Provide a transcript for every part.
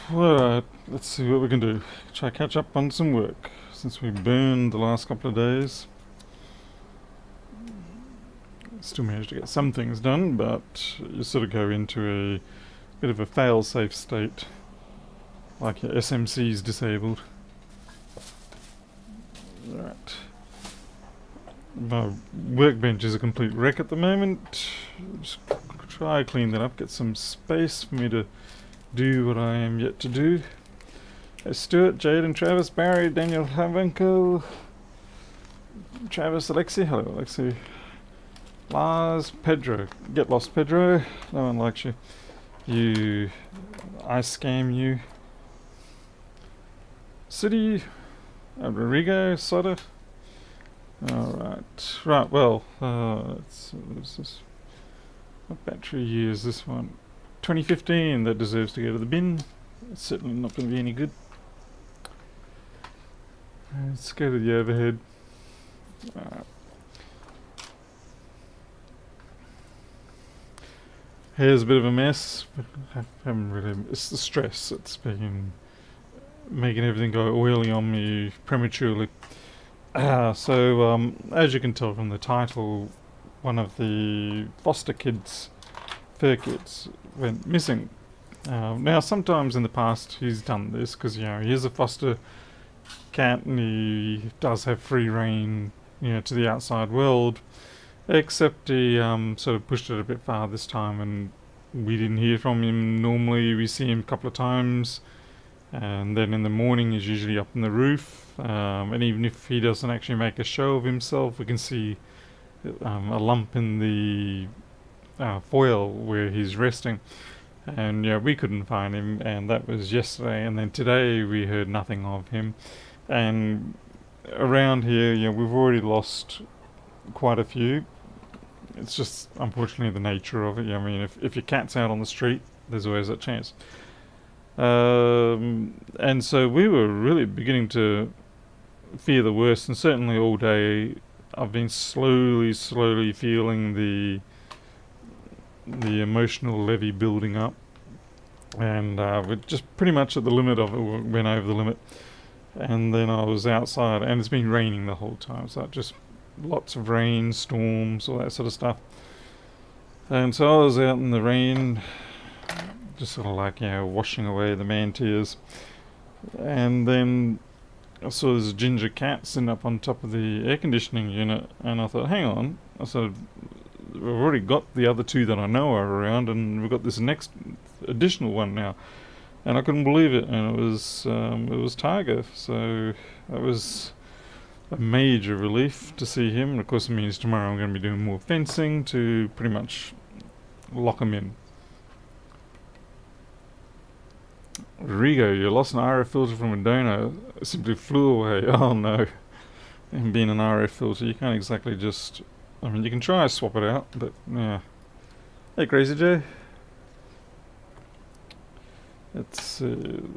Alright, let's see what we can do. Try catch up on some work since we burned the last couple of days. Still managed to get some things done, but you sort of go into a bit of a fail-safe state, like your SMC's disabled. Right. My workbench is a complete wreck at the moment. Just try clean that up, get some space for me to do what I am yet to do. Hey, Stuart, Jade and Travis, Barry, Daniel, Havenko, Travis, Alexi, hello Alexi, Lars, Pedro, get lost Pedro, no one likes you. I scam you. City, Rodrigo, Soda. Alright, right, well, what's this? What battery year is this one? 2015, that deserves to go to the bin. It's certainly not going to be any good. Let's go to the overhead. Hair's a bit of a mess, but I haven't really. It's the stress that's been making everything go oily on me prematurely. So, as you can tell from the title, one of the foster kids, fur kids, went missing. Now, sometimes in the past he's done this because he is a foster cat and he does have free reign, to the outside world. Except he sort of pushed it a bit far this time, and we didn't hear from him. Normally, we see him a couple of times, and then in the morning he's usually up on the roof. And even if he doesn't actually make a show of himself, we can see a lump in the foil where he's resting. And we couldn't find him, and that was yesterday. And then today we heard nothing of him. And around here, we've already lost quite a few. It's just unfortunately the nature of it. I mean, if your cat's out on the street, there's always that chance. And so we were really beginning to fear the worst, and certainly all day I've been slowly feeling the emotional levy building up, and we're just pretty much at the limit of it. We went over the limit, and then I was outside, and it's been raining the whole time, so just lots of rain, storms, all that sort of stuff. And so I was out in the rain, just sort of like washing away the man tears, and then I saw this ginger cat sitting up on top of the air conditioning unit, and I thought, hang on, I said, we've already got the other two that I know are around, and we've got this next additional one now, and I couldn't believe it, and it was Tiger, so that was a major relief to see him. And of course it means tomorrow I'm going to be doing more fencing to pretty much lock him in. Rigo, you lost an RF filter from a donor. It simply flew away. Oh no. And being an RF filter, you can't exactly just... I mean, you can try to swap it out, but yeah. Hey, Crazy Joe. It's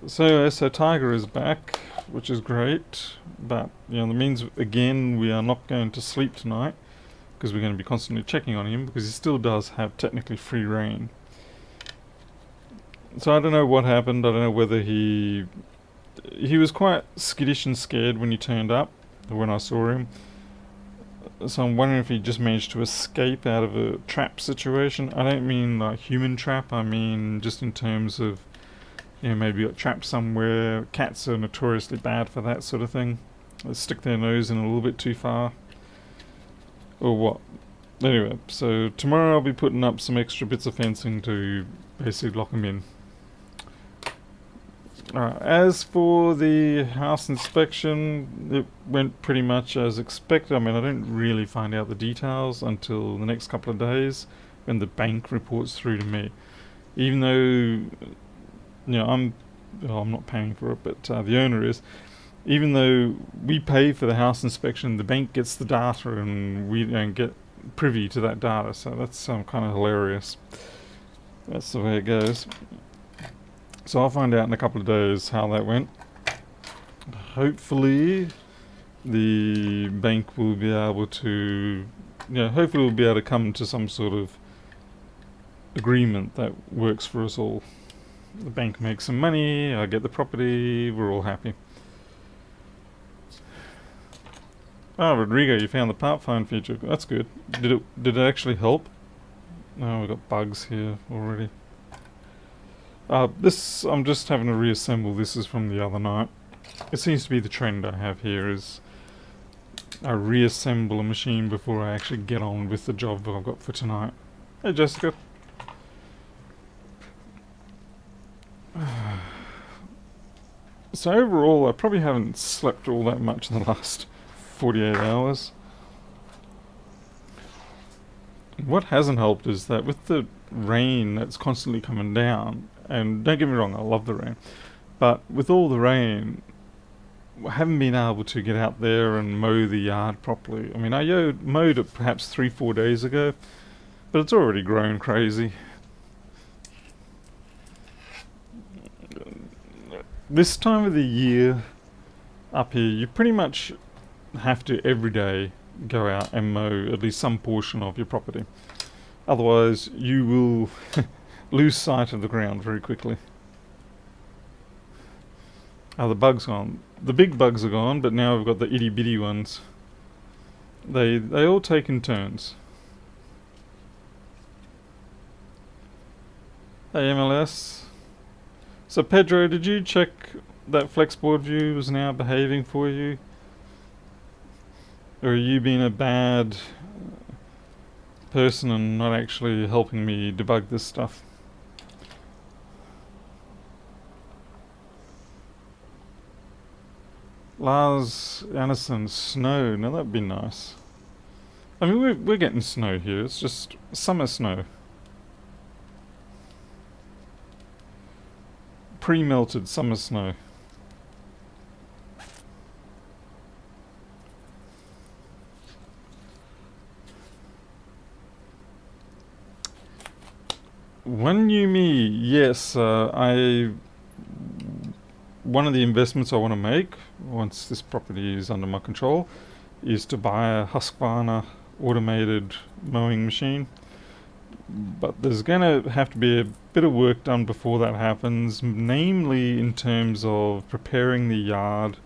so Tiger is back, which is great, but that means again we are not going to sleep tonight because we're going to be constantly checking on him because he still does have technically free reign. So I don't know what happened. I don't know whether he was quite skittish and scared when he turned up, when I saw him. So I'm wondering if he just managed to escape out of a trap situation. I don't mean like human trap, I mean just in terms of maybe got trapped somewhere. Cats are notoriously bad for that sort of thing. They stick their nose in a little bit too far. Or what? Anyway, so tomorrow I'll be putting up some extra bits of fencing to basically lock them in. As for the house inspection, it went pretty much as expected. I mean, I don't really find out the details until the next couple of days when the bank reports through to me. Even though I'm not paying for it, but the owner is. Even though we pay for the house inspection, the bank gets the data and we don't get privy to that data, so that's kind of hilarious. That's the way it goes. So I'll find out in a couple of days how that went. Hopefully the bank will be able to hopefully we'll be able to come to some sort of agreement that works for us all. The bank makes some money, I get the property, we're all happy. Oh, Rodrigo, you found the part find feature. That's good. Did it actually help? Oh, we've got bugs here already. This, I'm just having to reassemble. This is from the other night. It seems to be the trend I have here is I reassemble a machine before I actually get on with the job that I've got for tonight. Hey, Jessica. So overall, I probably haven't slept all that much in the last 48 hours. What hasn't helped is that with the rain that's constantly coming down, and don't get me wrong, I love the rain, but with all the rain, I haven't been able to get out there and mow the yard properly. I mean, I mowed it perhaps 3-4 days ago, but it's already grown crazy. This time of the year up here, you pretty much have to every day go out and mow at least some portion of your property. Otherwise, you will lose sight of the ground very quickly. Oh, the bugs gone. The big bugs are gone, but now we've got the itty bitty ones. They all take in turns. Hey MLS. So Pedro, did you check that Flexboard view was now behaving for you? Or are you being a bad person and not actually helping me debug this stuff? Lars Anderson, snow. Now that'd be nice. I mean, we're getting snow here. It's just summer snow. Pre-melted summer snow. One new me, yes. One of the investments I want to make once this property is under my control is to buy a Husqvarna automated mowing machine. But there's going to have to be a bit of work done before that happens, namely in terms of preparing the yard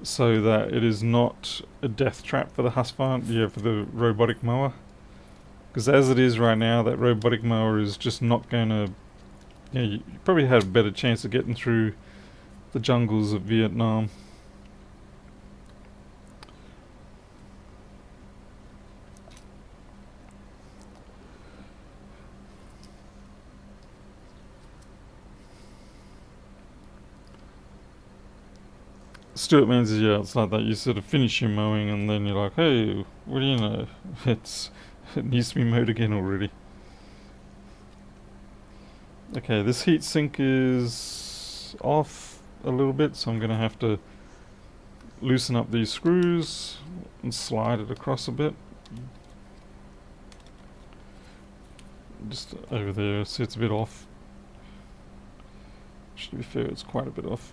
so that it is not a death trap for the Husqvarna, for the robotic mower. Because as it is right now, that robotic mower is just not going to... you probably had a better chance of getting through the jungles of Vietnam. Stuart means, yeah, it's like that. You sort of finish your mowing and then you're like, hey, what do you know? It needs to be mowed again already. Okay, this heat sink is off a little bit, so I'm going to have to loosen up these screws and slide it across a bit. Just over there, see it's a bit off. To be fair, it's quite a bit off.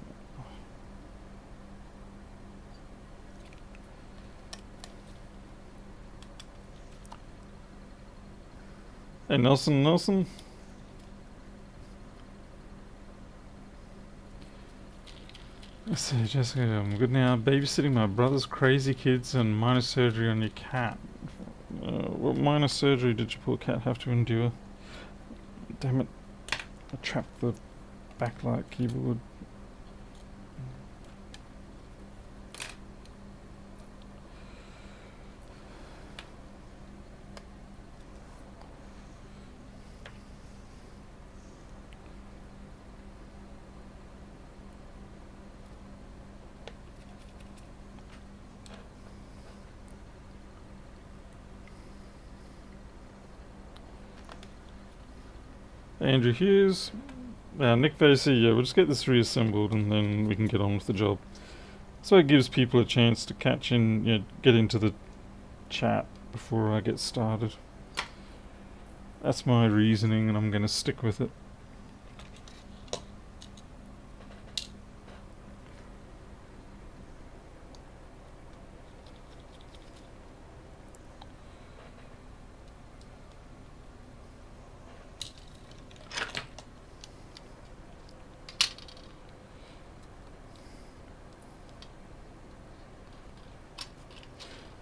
Hey Nelson. Let's see, Jessica, I'm good now. Babysitting my brother's crazy kids and minor surgery on your cat. What minor surgery did your poor cat have to endure? Damn it. I trapped the backlight keyboard. Andrew Hughes, Nick Vasey, yeah, we'll just get this reassembled and then we can get on with the job. So it gives people a chance to catch in, get into the chat before I get started. That's my reasoning and I'm going to stick with it.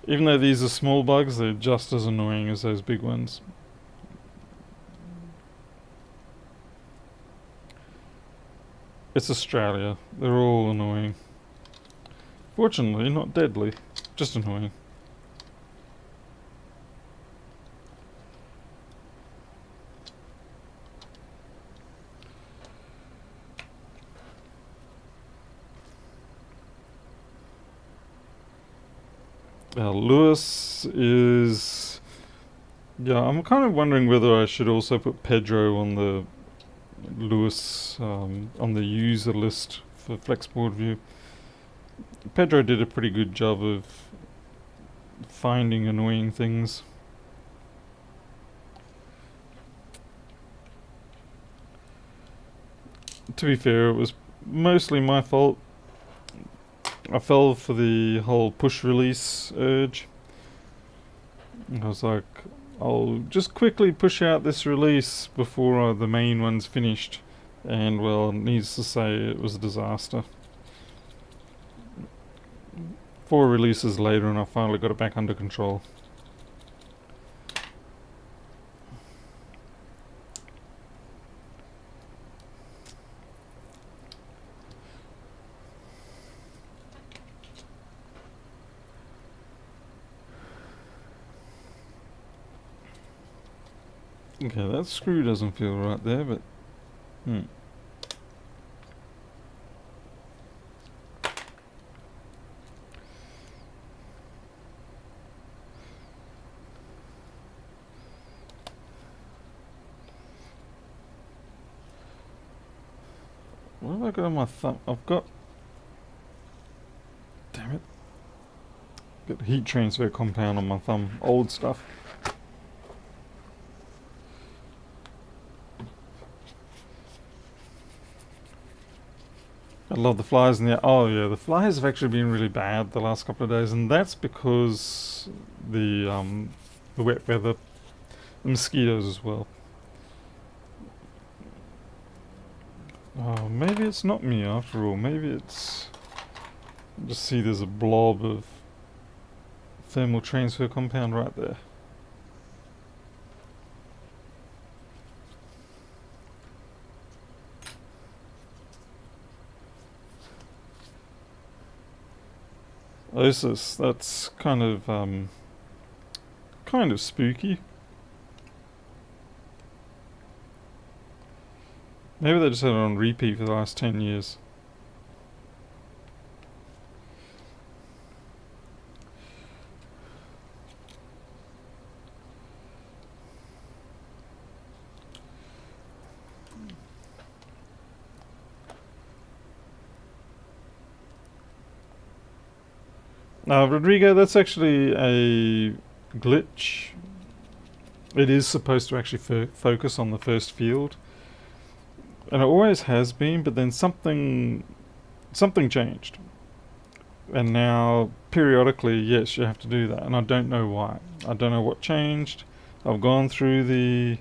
Even though these are small bugs, they're just as annoying as those big ones. It's Australia. They're all annoying. Fortunately, not deadly. Just annoying. Lewis is... Yeah, I'm kind of wondering whether I should also put Pedro on the Lewis, on the user list for Flexboard View. Pedro did a pretty good job of finding annoying things. To be fair, it was mostly my fault. I fell for the whole push release urge. I was like, I'll just quickly push out this release before the main one's finished. And well, needs to say it was a disaster. 4 releases later and I finally got it back under control. Okay, that screw doesn't feel right there, but... What have I got on my thumb? I've got... Damn it. Got heat transfer compound on my thumb. Old stuff. I love the flies in there. Oh yeah, the flies have actually been really bad the last couple of days, and that's because the wet weather, the mosquitoes as well. Oh, maybe it's not me after all. Maybe it's... Just see there's a blob of thermal transfer compound right there. Osis, that's kind of spooky. Maybe they just had it on repeat for the last 10 years. Rodrigo, that's actually a glitch. It is supposed to actually focus on the first field. And it always has been, but then something changed. And now, periodically, yes, you have to do that. And I don't know why. I don't know what changed. I've gone through the...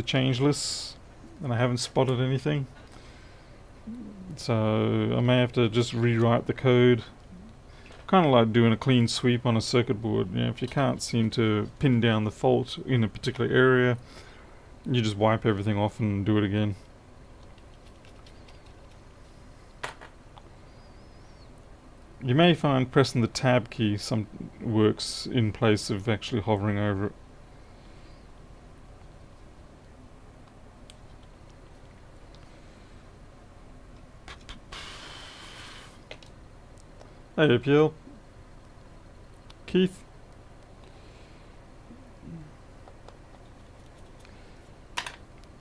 change lists, and I haven't spotted anything. So I may have to just rewrite the code. Kind of like doing a clean sweep on a circuit board. You know, if you can't seem to pin down the fault in a particular area, you just wipe everything off and do it again. You may find pressing the tab key works in place of actually hovering over it. Hey, Appeal. Keith.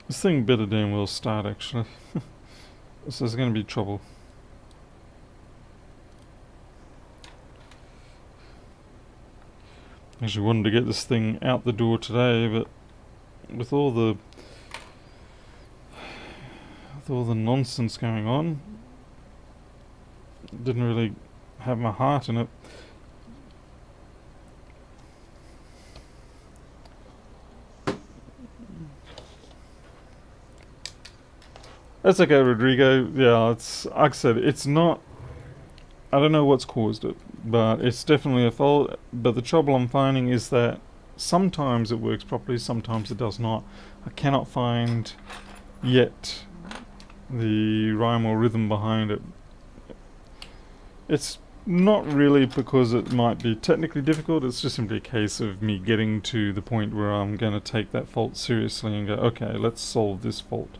This thing better damn well start, actually. This is going to be trouble. Actually wanted to get this thing out the door today, but with all the nonsense going on, didn't really have my heart in it. That's okay, Rodrigo. Yeah, it's like I said, it's not I don't know what's caused it, but it's definitely a fault. But the trouble I'm finding is that sometimes it works properly, sometimes it does not. I cannot find yet the rhyme or rhythm behind it. It's not really because it might be technically difficult, it's just simply a case of me getting to the point where I'm going to take that fault seriously and go, okay, let's solve this fault.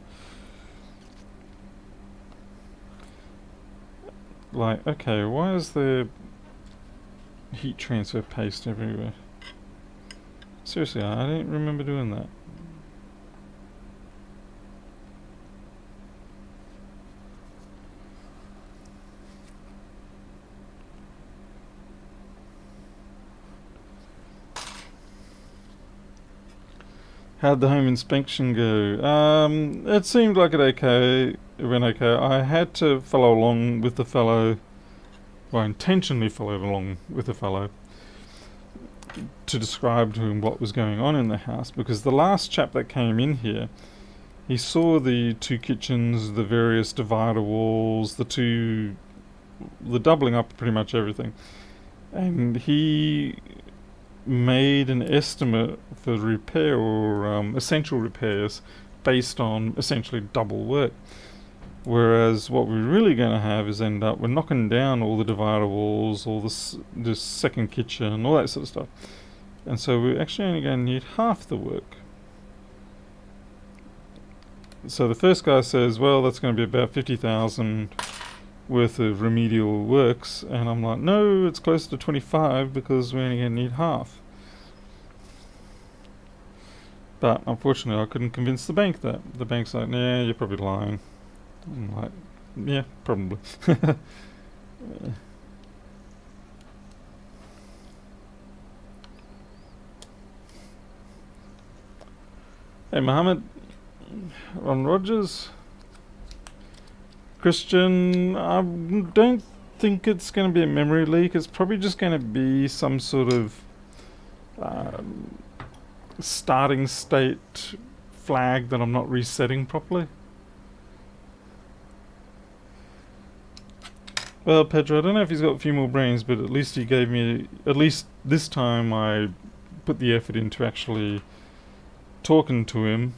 Like, okay, why is there heat transfer paste everywhere? Seriously, I didn't remember doing that. How'd the home inspection go? It seemed like it went okay. I had to follow along with the fellow, well, I intentionally followed along with the fellow to describe to him what was going on in the house, because the last chap that came in here, he saw the two kitchens, the various divider walls, the doubling up of pretty much everything, and he made an estimate for repair or essential repairs based on essentially double work. Whereas what we're really going to have is we're knocking down all the divider walls, all this second kitchen, all that sort of stuff. And so we're actually only going to need half the work. So the first guy says, well, that's going to be about 50,000 worth of remedial works, and I'm like, no, it's closer to 25 because we're only going to need half. But unfortunately I couldn't convince the bank that. The bank's like, nah, you're probably lying. I'm like, yeah, probably. Hey Mohammed, Ron Rogers, Christian, I don't think it's going to be a memory leak. It's probably just going to be some sort of starting state flag that I'm not resetting properly. Well, Pedro, I don't know if he's got a few more brains, but at least he gave me, at least this time I put the effort into actually talking to him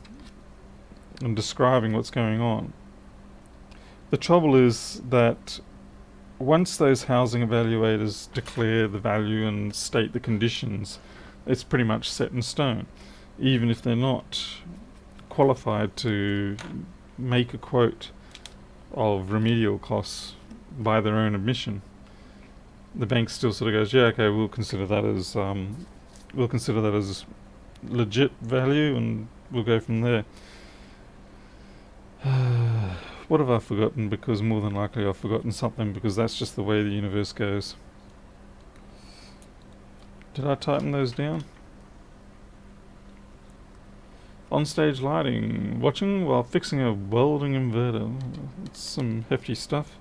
and describing what's going on. The trouble is that once those housing evaluators declare the value and state the conditions, it's pretty much set in stone, even if they're not qualified to make a quote of remedial costs by their own admission. The bank still sort of goes, yeah, okay, we'll consider that as legit value, and we'll go from there. What have I forgotten? Because more than likely I've forgotten something, because that's just the way the universe goes. Did I tighten those down? On-stage lighting. Watching while fixing a welding inverter. That's some hefty stuff.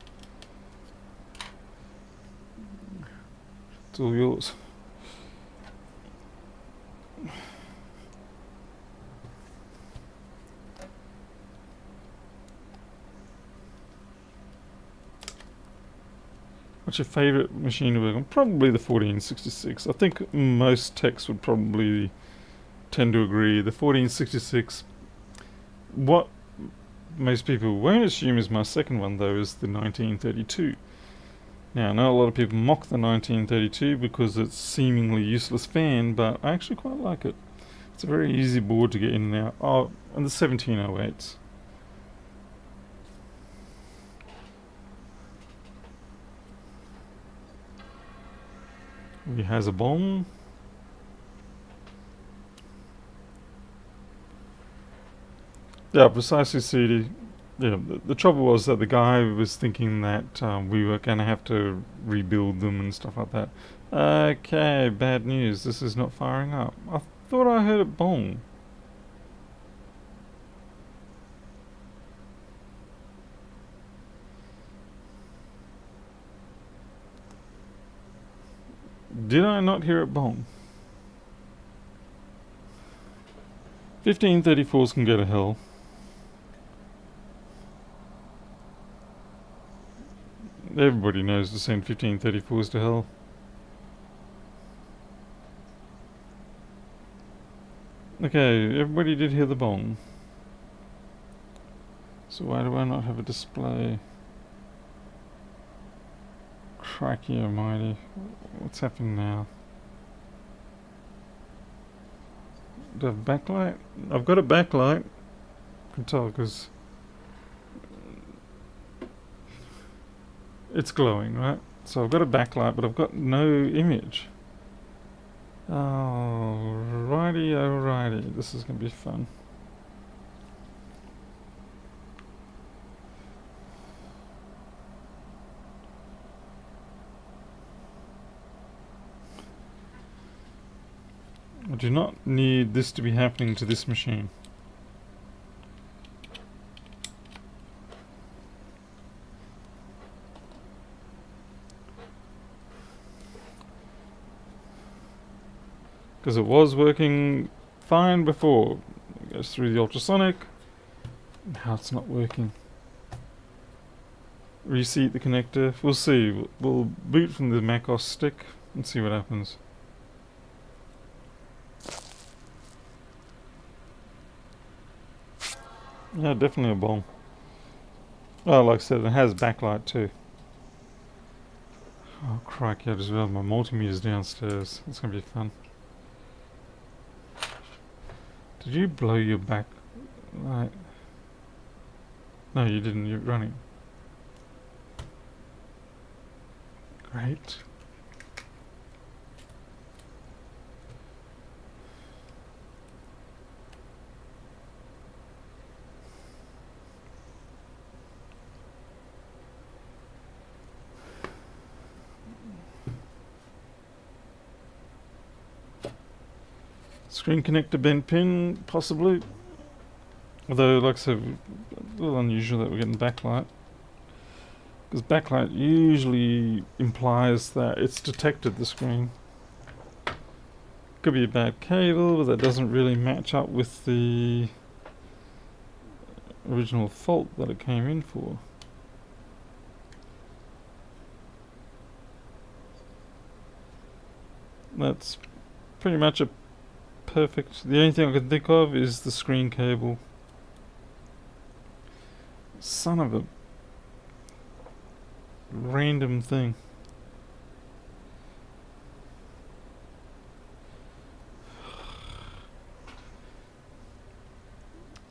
It's all yours. What's your favourite machine to work on? Probably the 1466. I think most techs would probably tend to agree. The 1466, what most people won't assume is my second one though, is the 1932. Now I know a lot of people mock the 1932 because it's seemingly useless fan, but I actually quite like it. It's a very easy board to get in and out. Oh, and the 1708s. He has a bomb. Yeah, precisely, CD. Yeah, the trouble was that the guy was thinking that we were going to have to rebuild them and stuff like that. Okay, bad news. This is not firing up. I thought I heard it bong. Did I not hear it bong? 1534s can go to hell. Everybody knows to send 1534s to hell. Okay, everybody did hear the bong. So why do I not have a display? Crikey almighty. What's happening now? Do I have backlight? I've got a backlight. I can tell because it's glowing, right? So I've got a backlight, but I've got no image. Alrighty. This is going to be fun. I do not need this to be happening to this machine. Because it was working fine before. It goes through the ultrasonic. Now it's not working. Reseat the connector. We'll see. We'll boot from the macOS stick and see what happens. Yeah, definitely a bomb. Oh, like I said, it has backlight too. Oh crikey, I just realized my multimeter's downstairs. It's gonna be fun. Did you blow your back light? No, you didn't. You're running. Great. Screen connector bent pin, possibly. Although, like I said, a little unusual that we're getting backlight. Because backlight usually implies that it's detected the screen. Could be a bad cable, but that doesn't really match up with the original fault that it came in for. That's pretty much a perfect. The only thing I can think of is the screen cable. Son of a random thing.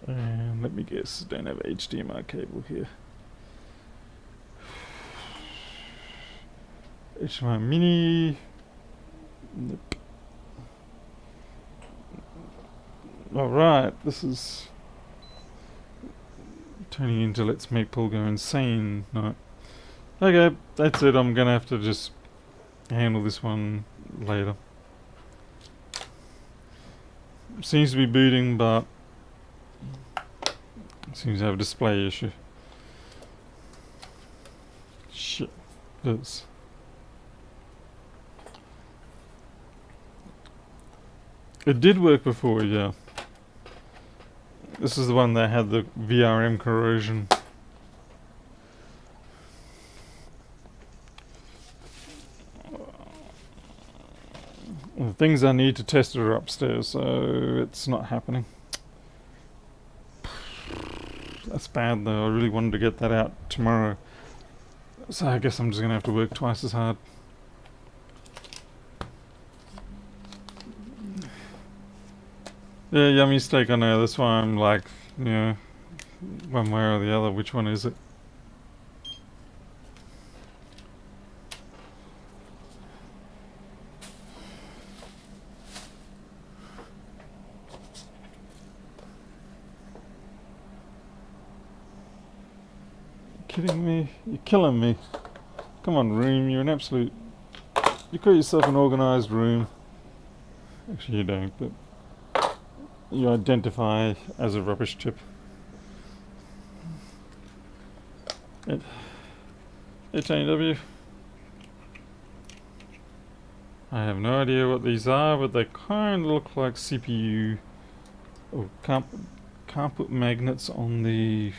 And let me guess, don't have HDMI cable here. HDMI mini. Nope. Alright, this is turning into let's make Paul go insane. No. Okay, that's it. I'm gonna have to just handle this one later. Seems to be booting, but seems to have a display issue. Shit. It did work before, yeah. This is the one that had the VRM corrosion. The things I need to test are upstairs, so it's not happening. That's bad though, I really wanted to get that out tomorrow. So I guess I'm just gonna have to work twice as hard. Yeah, yummy steak, I know, that's why I'm like, you know, one way or the other, which one is it? Kidding me? You're killing me. Come on, room, you're an absolute... You call yourself an organised room. Actually you don't, but you identify as a rubbish tip. HAW. I have no idea what these are, but they kind of look like CPU. Oh, can't put magnets on the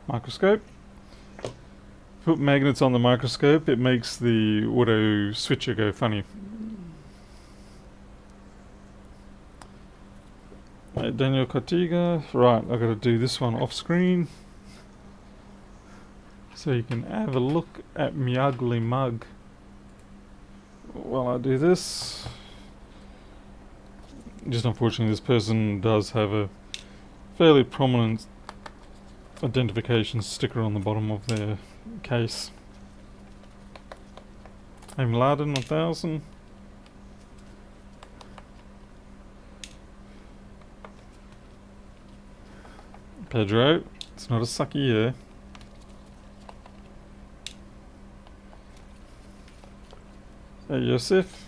microscope. Put magnets on the microscope, it makes the auto switcher go funny. Daniel Cortiga. Right, I've got to do this one off screen. So you can have a look at me ugly mug while I do this. Just unfortunately this person does have a fairly prominent identification sticker on the bottom of their case. I'm Laden 1000. Pedro, it's not a sucky year. Hey Yosef.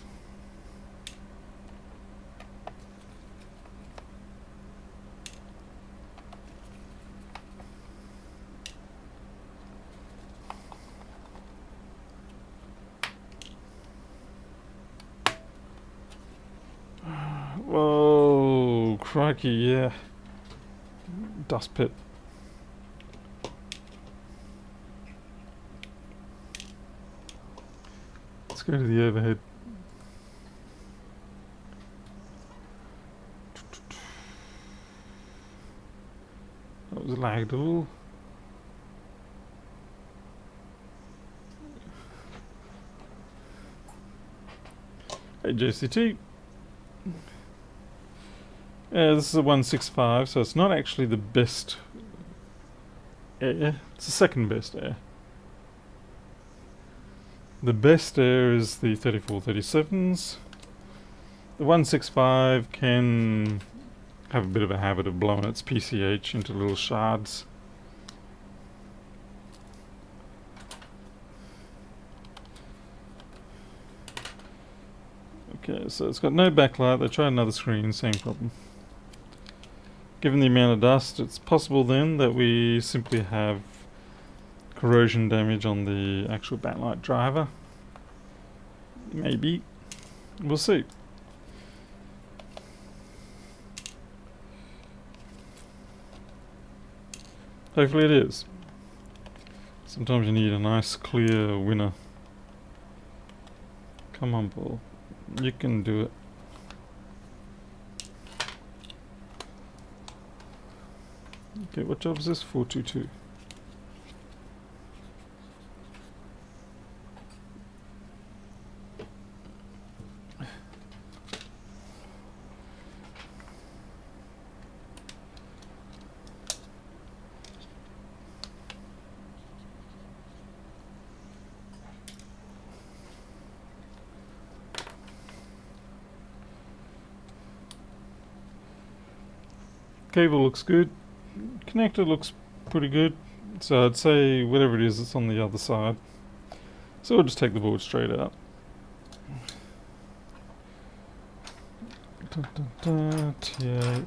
Whoa, crikey, yeah. Dust pit. Let's go to the overhead. That was lagged a little. Hey JCT. Yeah, this is a 165, so it's not actually the best air. It's the second best air. The best air is the 3437s. The 165 can have a bit of a habit of blowing its PCH into little shards. Okay, so it's got no backlight. They tried another screen, same problem. Given the amount of dust, it's possible then that we simply have corrosion damage on the actual backlight driver. Maybe. We'll see. Hopefully it is. Sometimes you need a nice clear winner. Come on, Paul. You can do it. Okay, what job is this? 422. Cable looks good. Connector looks pretty good. So I'd say whatever it is, it's on the other side. So we'll just take the board straight out. T8.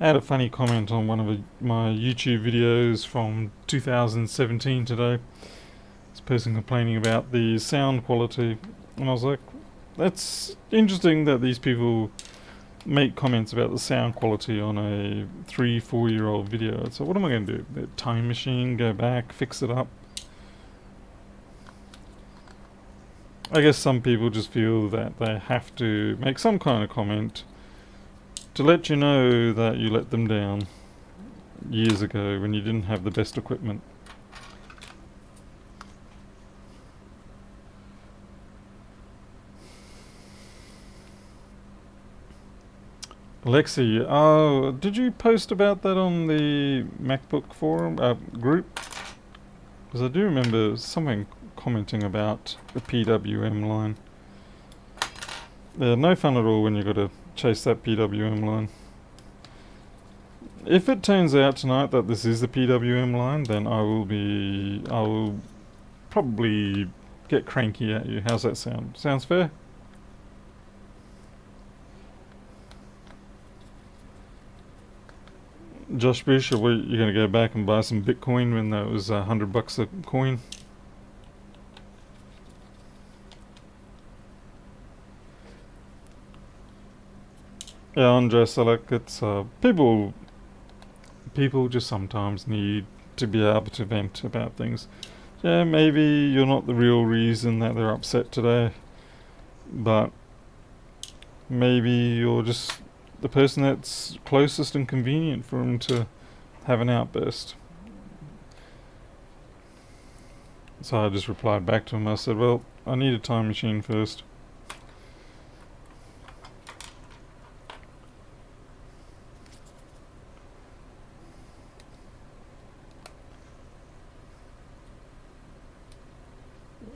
I had a funny comment on one of my YouTube videos from 2017 today. This person complaining about the sound quality, and I was like, that's interesting that these people make comments about the sound quality on a 3-4 year old video. So what am I going to do? The time machine, go back, fix it up? I guess some people just feel that they have to make some kind of comment to let you know that you let them down years ago when you didn't have the best equipment. Alexi, oh, did you post about that on the MacBook forum group? Because I do remember someone commenting about the PWM line. Yeah, no fun at all when you got to chase that PWM line. If it turns out tonight that this is the PWM line, then I will probably get cranky at you. How's that sound? Sounds fair? Josh Bush, are you going to go back and buy some Bitcoin when that was $100 a coin? Yeah, Andre Selleck, it's people just sometimes need to be able to vent about things. Yeah, maybe you're not the real reason that they're upset today, but maybe you're just the person that's closest and convenient for them to have an outburst. So I just replied back to him. I said, well, I need a time machine first.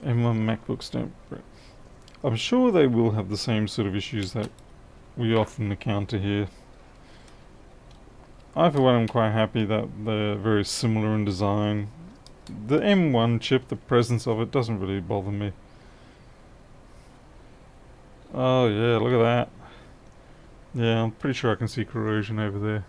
M1 MacBooks don't... I'm sure they will have the same sort of issues that we often encounter here. I, for one, am quite happy that they're very similar in design. The M1 chip, the presence of it, doesn't really bother me. Oh yeah, look at that. Yeah, I'm pretty sure I can see corrosion over there.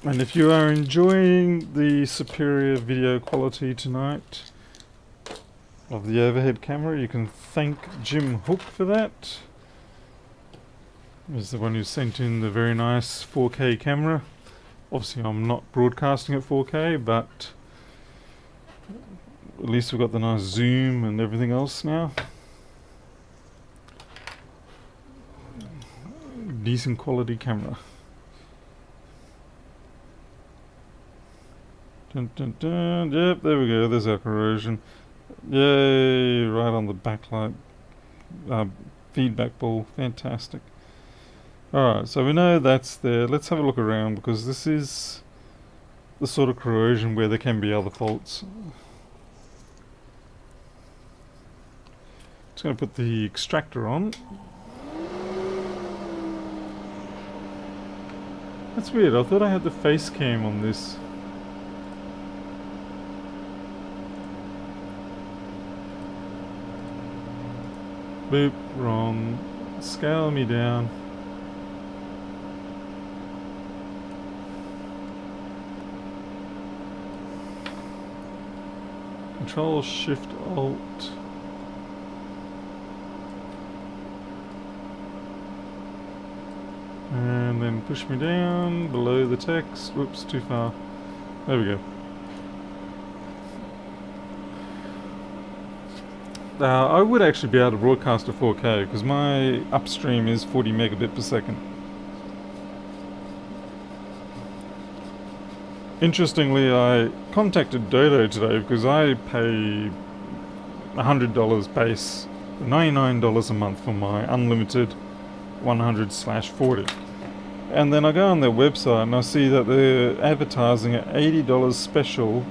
And if you are enjoying the superior video quality tonight of the overhead camera, you can thank Jim Hook for that. He's the one who sent in the very nice 4K camera. Obviously I'm not broadcasting at 4K, but at least we've got the nice zoom and everything else now. Decent quality camera. Dun, dun, dun. Yep, there we go. There's our corrosion. Yay! Right on the backlight. Feedback ball. Fantastic. Alright, so we know that's there. Let's have a look around, because this is the sort of corrosion where there can be other faults. Just going to put the extractor on. That's weird. I thought I had the face cam on this. Boop, wrong. Scale me down. Control Shift Alt. And then push me down below the text. Whoops, too far. There we go. I would actually be able to broadcast at 4K because my upstream is 40 megabit per second. Interestingly, I contacted Dodo today because I pay $100 base, $99 a month for my unlimited 100/40. And then I go on their website and I see that they're advertising at $80 special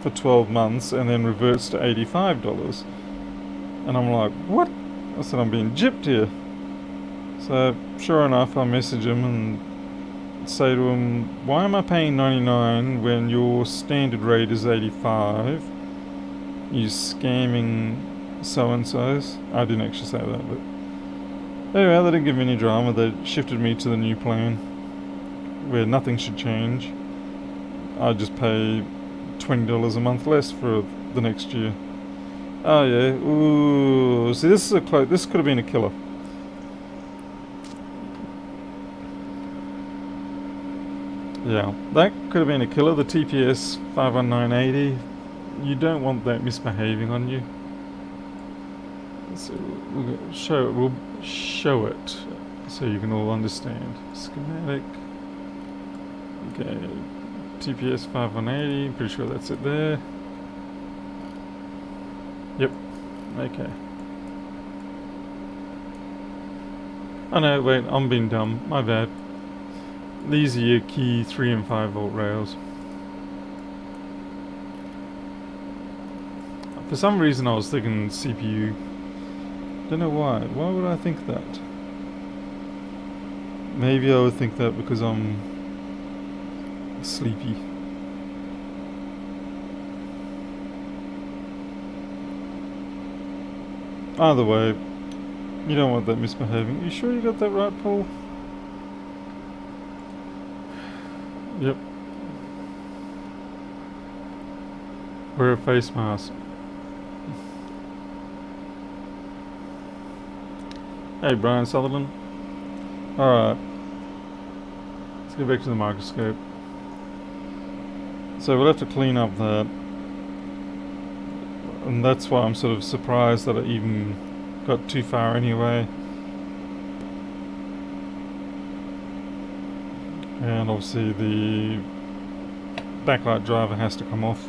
for 12 months and then reverts to $85. And I'm like, what? I said, I'm being gypped here. So, sure enough, I message him and say to him, why am I paying $99 when your standard rate is $85? You scamming so-and-sos. I didn't actually say that, but... Anyway, they didn't give me any drama. They shifted me to the new plan, where nothing should change. I just pay $20 a month less for the next year. Oh yeah, ooh, see this is this could have been a killer. Yeah, that could have been a killer, the TPS 51980. You don't want that misbehaving on you. So we'll show it so you can all understand. Schematic. Okay, TPS 5180, pretty sure that's it there. Yep, okay. Oh no, wait, I'm being dumb, my bad. These are your key 3 and 5 volt rails. For some reason I was thinking CPU. Don't know why. Why would I think that? Maybe I would think that because I'm sleepy. Either way, you don't want that misbehaving. You sure you got that right, Paul? Yep. Wear a face mask. Hey, Brian Sutherland. Alright. Let's get back to the microscope. So we'll have to clean up that. And that's why I'm sort of surprised that I even got too far anyway. And obviously the backlight driver has to come off.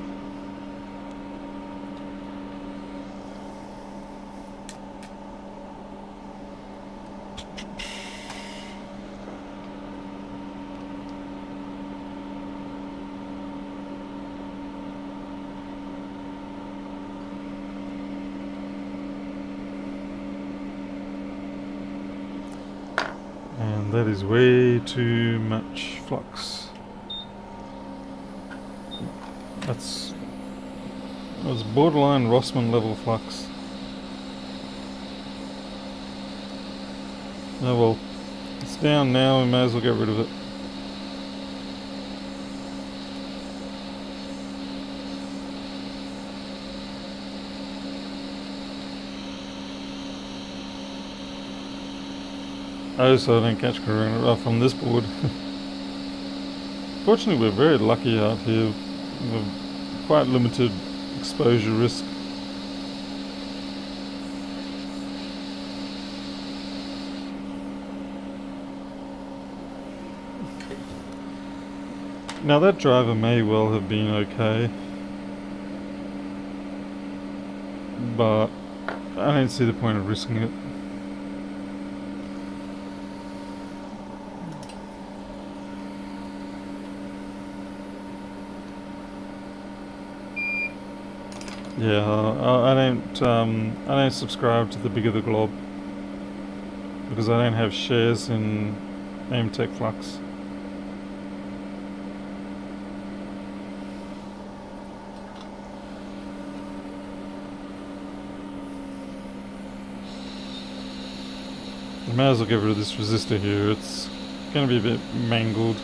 And that is way too much flux. That's borderline Rossmann level flux. Oh well, it's down now, we may as well get rid of it. Oh, so I don't catch corona from this board. Fortunately, we're very lucky out here. We've quite limited exposure risk. Now that driver may well have been okay, but I don't see the point of risking it. Yeah, I don't subscribe to the bigger the glob because I don't have shares in AIM-Tech Flux. I may as well get rid of this resistor here. It's going to be a bit mangled.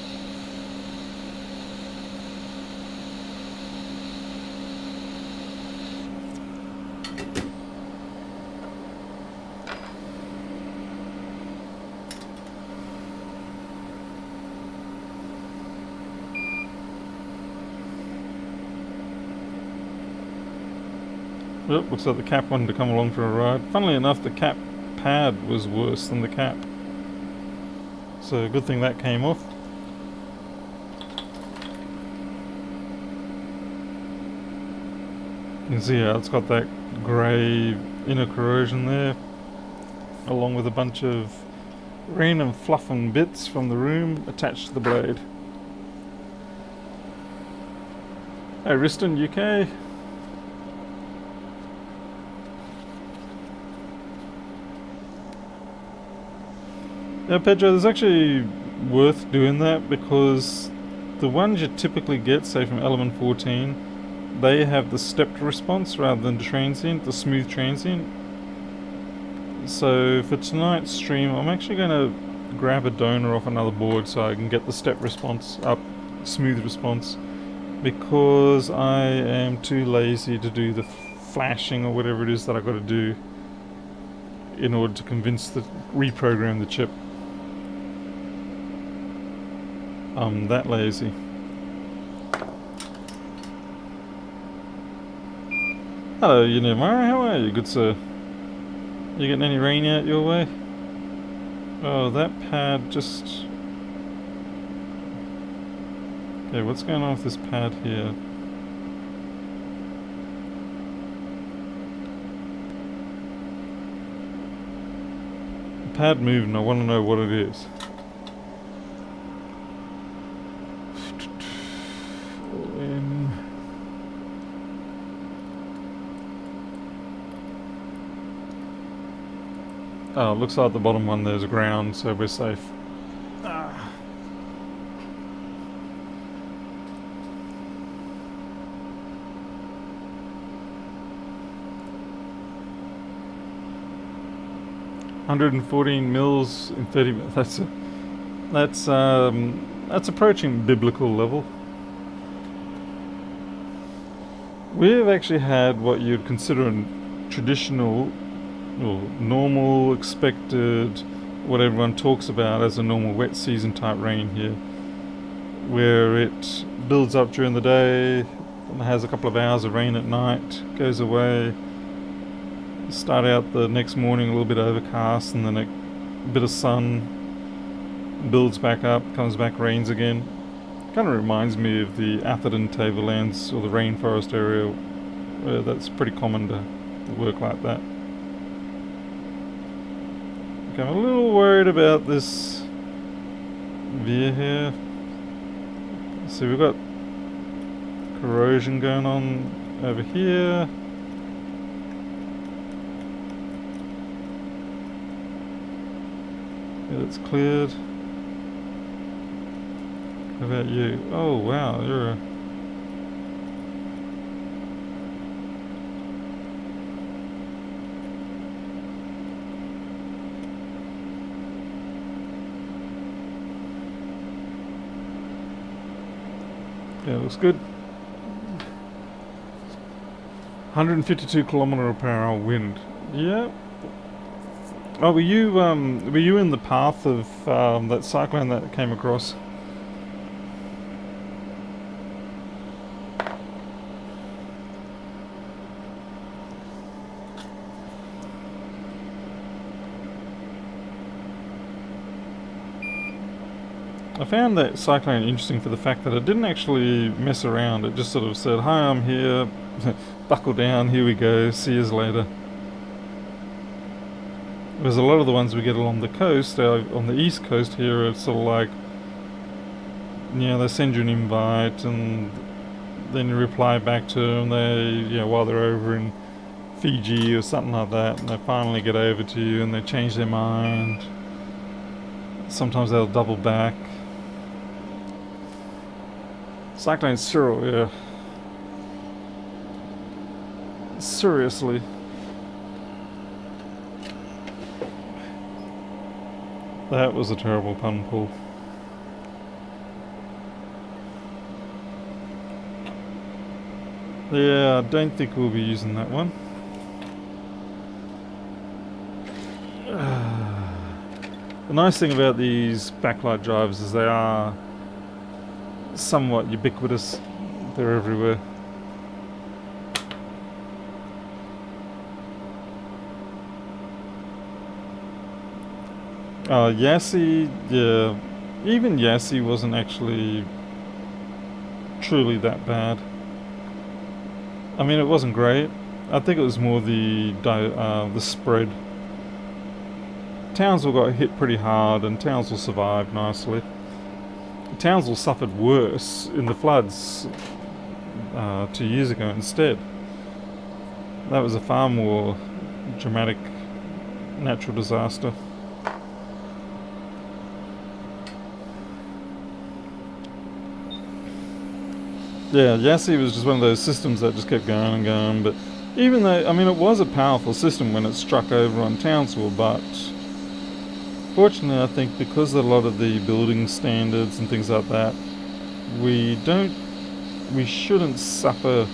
Yep, looks like the cap wanted to come along for a ride. Funnily enough, the cap pad was worse than the cap. So good thing that came off. You can see how it's got that grey inner corrosion there, along with a bunch of rain and fluff and bits from the room attached to the blade. Hey Riston, UK. Yeah, Pedro, there's actually worth doing that because the ones you typically get, say from Element 14, they have the stepped response rather than transient, the smooth transient. So for tonight's stream, I'm actually going to grab a donor off another board so I can get the step response up, smooth response, because I am too lazy to do the flashing or whatever it is that I've got to do in order to reprogram the chip. I'm that lazy. Hello, Unimara, how are you, good sir? You getting any rain out your way? Oh, that pad just... Okay, what's going on with this pad here? The pad moved and I want to know what it is. Oh, looks like the bottom one there's ground, so we're safe. 114 mils in 30 minutes. That's approaching biblical level. We've actually had what you'd consider a traditional, or normal, expected, what everyone talks about as a normal wet season type rain here, where it builds up during the day and has a couple of hours of rain at night, goes away, start out the next morning a little bit overcast, and then a bit of sun, builds back up, comes back, rains again. Kind of reminds me of the Atherton Tablelands or the rainforest area, where that's pretty common to work like that. Okay, I'm a little worried about this veer here. So we've got corrosion going on over here. Yeah, that's cleared. How about you? Oh wow, you're a... Yeah, looks good. 152 kilometer per hour wind. Yeah. Oh, were you in the path of that cyclone that came across? I found that cyclone interesting for the fact that it didn't actually mess around. It just sort of said, "Hi, I'm here. Buckle down. Here we go. See you later." Whereas a lot of the ones we get along the coast, on the east coast here, it's sort of like, they send you an invite and then you reply back to them. While they're over in Fiji or something like that, and they finally get over to you and they change their mind. Sometimes they'll double back. Cyclone Cyril, yeah. Seriously. That was a terrible pun pull. Yeah, I don't think we'll be using that one. The nice thing about these backlight drivers is they are somewhat ubiquitous. They're everywhere. Yassi, yeah. Even Yassi wasn't actually truly that bad. I mean, it wasn't great. I think it was more the spread. Townsville got hit pretty hard, and Townsville survived nicely. Townsville suffered worse in the floods 2 years ago instead. That was a far more dramatic natural disaster. Yeah, Yassi was just one of those systems that just kept going and going, but even though, I mean, it was a powerful system when it struck over on Townsville, but fortunately, I think because of a lot of the building standards and things like that, we shouldn't suffer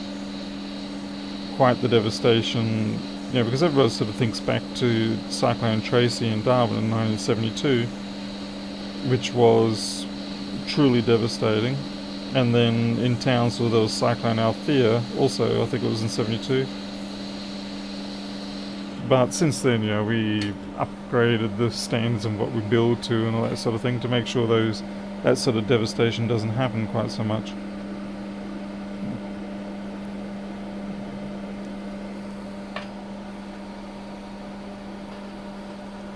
quite the devastation, because everybody sort of thinks back to Cyclone Tracy in Darwin in 1972, which was truly devastating. And then in Townsville there was Cyclone Althea, also I think it was in 72. But since then, we upgraded the standards and what we build to and all that sort of thing to make sure that sort of devastation doesn't happen quite so much.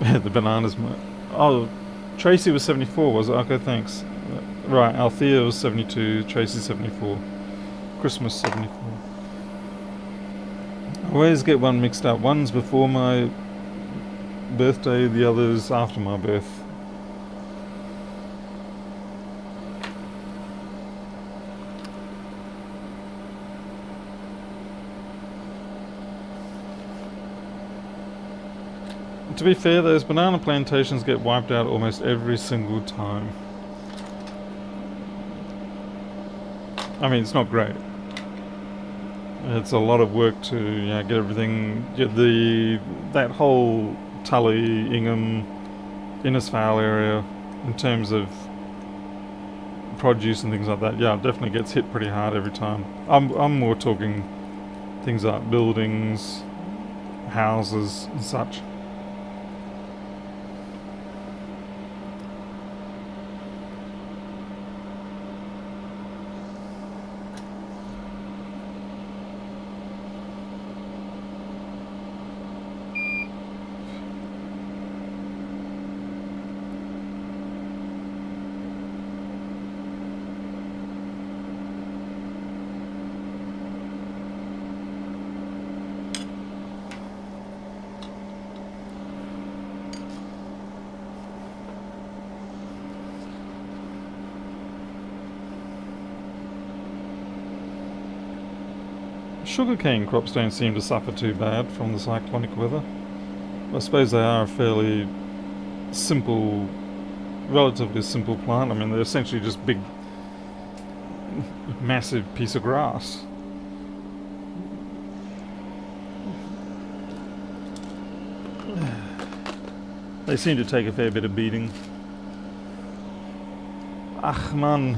The bananas. Oh, Tracy was 74, was it? Okay, thanks. Right, Althea was 72, Tracy 74, Christmas 74. I always get one mixed up. One's before my birthday, the other's after my birth. To be fair, those banana plantations get wiped out almost every single time. I mean, it's not great. It's a lot of work to get everything, get that whole Tully, Ingham, Innisfail area in terms of produce and things like that. Yeah, it definitely gets hit pretty hard every time. I'm more talking things like buildings, houses and such. Sugarcane crops don't seem to suffer too bad from the cyclonic weather. I suppose they are a fairly simple, relatively simple plant. I mean, they're essentially just big, massive piece of grass. They seem to take a fair bit of beating. Ach man.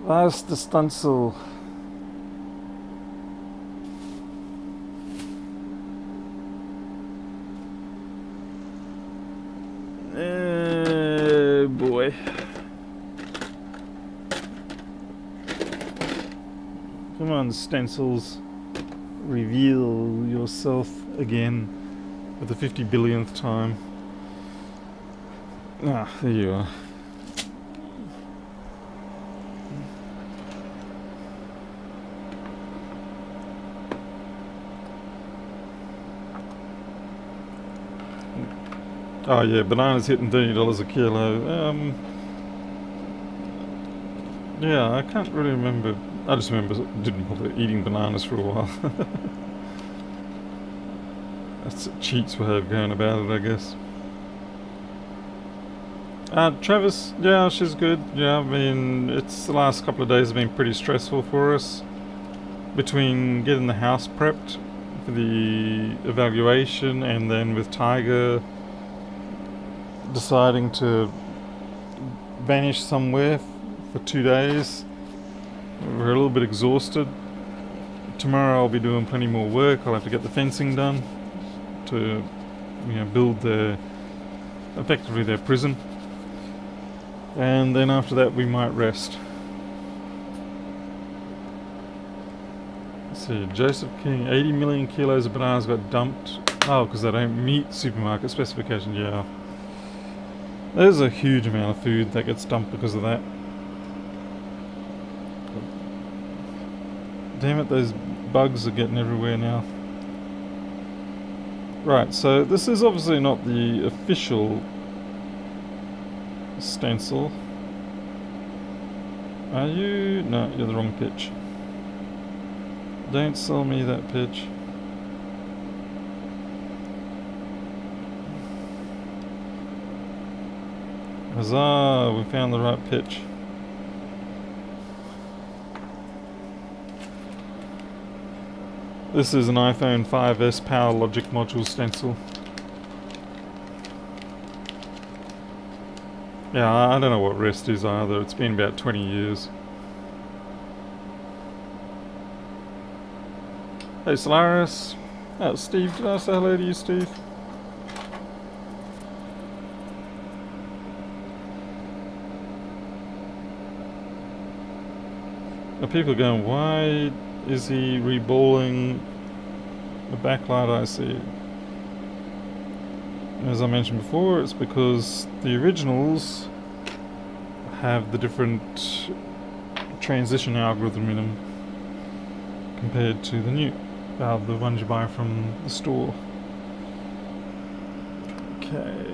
Where's the stencil? Oh boy. Come on, stencils. Reveal yourself again for the 50 billionth time. Ah, there you are. Oh yeah, bananas hitting $30 a kilo. Yeah, I can't really remember. I just remember didn't bother eating bananas for a while. That's a cheats way of going about it, I guess. Travis, yeah, she's good. Yeah, I mean, it's the last couple of days have been pretty stressful for us. Between getting the house prepped for the evaluation and then with Tiger deciding to vanish somewhere for 2 days. We're a little bit exhausted. Tomorrow I'll be doing plenty more work. I'll have to get the fencing done to build effectively their prison. And then after that we might rest. Let's see, Joseph King, 80 million kilos of bananas got dumped. Oh, because they don't meet supermarket specifications, yeah. There's a huge amount of food that gets dumped because of that. Damn it, those bugs are getting everywhere now. Right, so this is obviously not the official stencil. Are you? No, you're the wrong pitch. Don't sell me that pitch. Huzzah, we found the right pitch. This is an iPhone 5S Power Logic module stencil. Yeah, I don't know what rest is either. It's been about 20 years. Hey Solaris. Oh, Steve, did I say hello to you, Steve? Now people are going, why is he reballing the backlight IC? As I mentioned before, it's because the originals have the different transition algorithm in them compared to the new, the ones you buy from the store. Okay.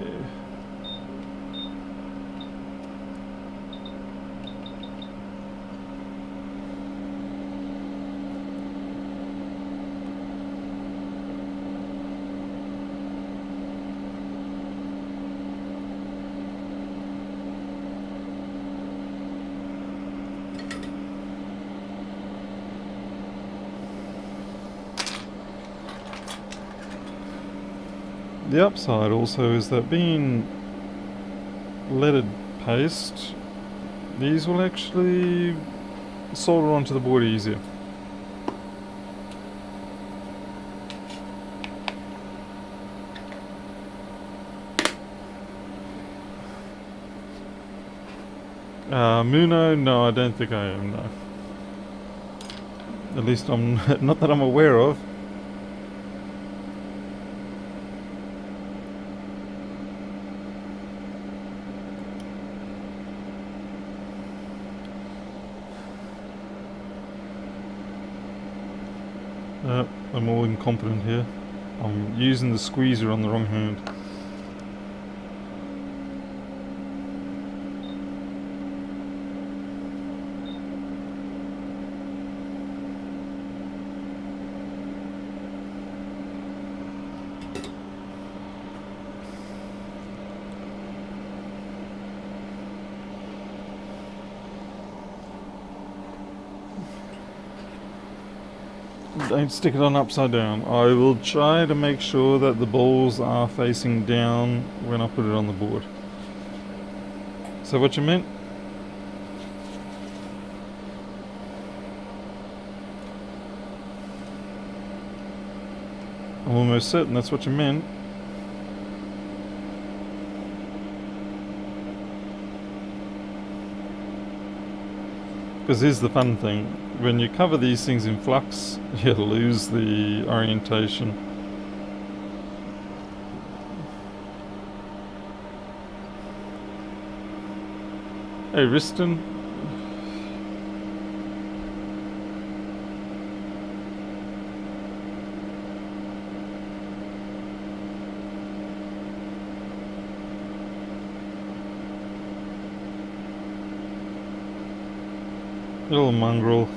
The upside also is that being leaded paste, these will actually solder onto the board easier. Muno? No, I don't think I am, no. At least I'm not that I'm aware of. I'm all incompetent here. I'm using the squeezer on the wrong hand. Don't stick it on upside down. I will try to make sure that the balls are facing down when I put it on the board. Is that what you meant? I'm almost certain that's what you meant. Because here's the fun thing. When you cover these things in flux, you lose the orientation. Hey, Riston. Little mongrel.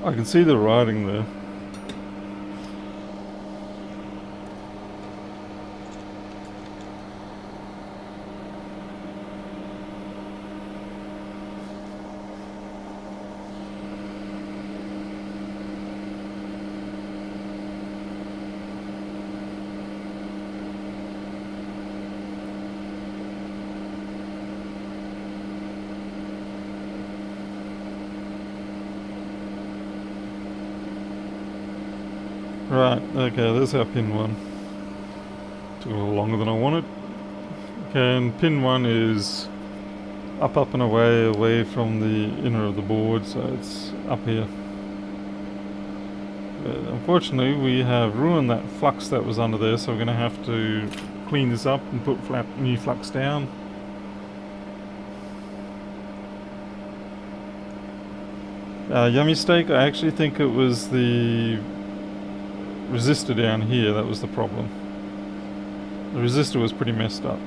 I can see the writing there. Right, okay, there's our pin 1. Took a little longer than I wanted. Okay, and pin 1 is up and away from the inner of the board, so it's up here. But unfortunately, we have ruined that flux that was under there, so we're going to have to clean this up and put new flux down. Yummy Steak, I actually think it was the resistor down here that was the problem. The resistor was pretty messed up.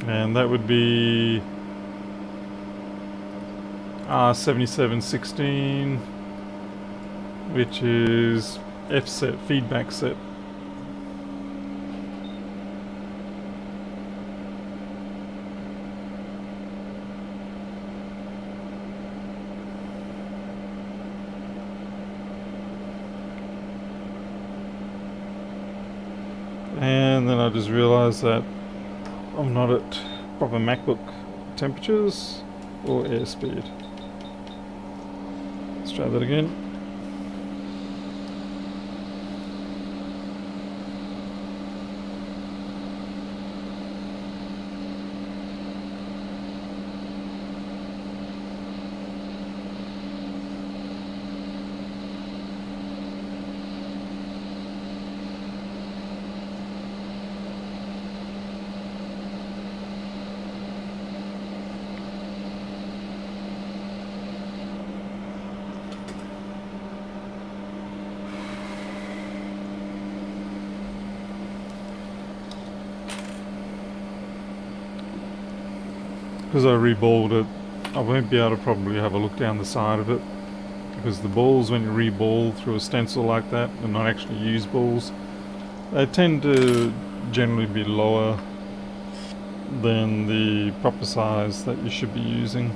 And that would be R7716, which is F set, feedback set. And then I just realised that I'm not at proper MacBook temperatures or airspeed. Let's try that again. because I reballed it, I won't be able to probably have a look down the side of it, because the balls, when you reball through a stencil like that, and not actually used balls, they tend to generally be lower than the proper size that you should be using.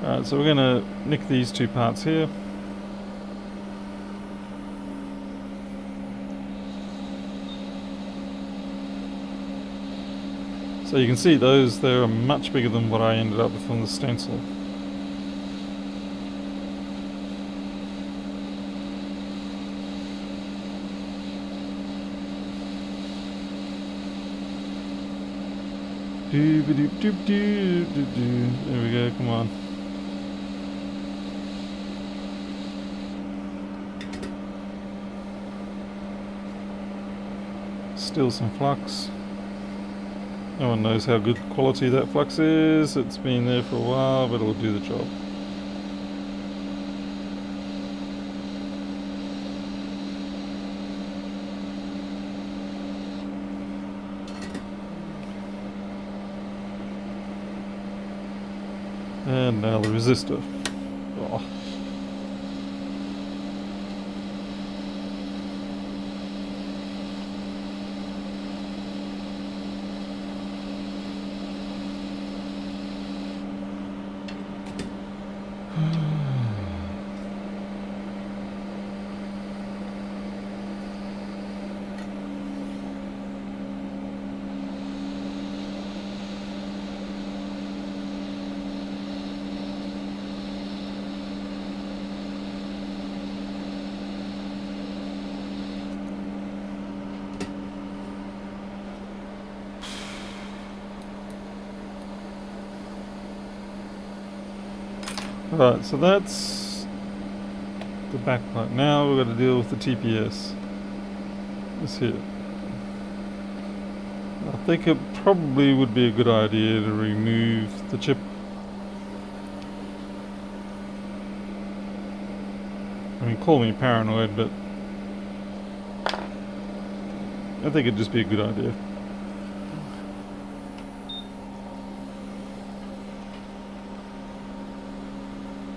Alright, so we're going to nick these two parts here. So you can see those, they're much bigger than what I ended up with on the stencil. There we go, come on. Still some flux. No one knows how good quality that flux is. It's been there for a while, but it'll do the job. And now the resistor. Oh. Right, so that's the backlight. Now we've got to deal with the TPS. This here. I think it probably would be a good idea to remove the chip. I mean, call me paranoid, but I think it'd just be a good idea.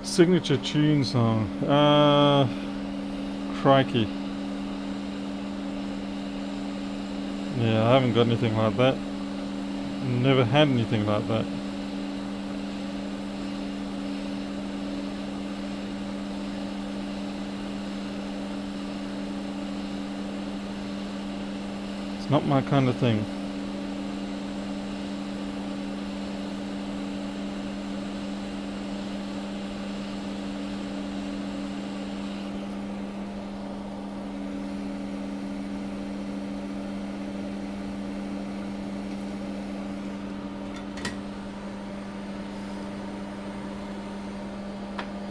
Signature tune song. Crikey. Yeah, I haven't got anything like that. Never had anything like that. It's not my kind of thing.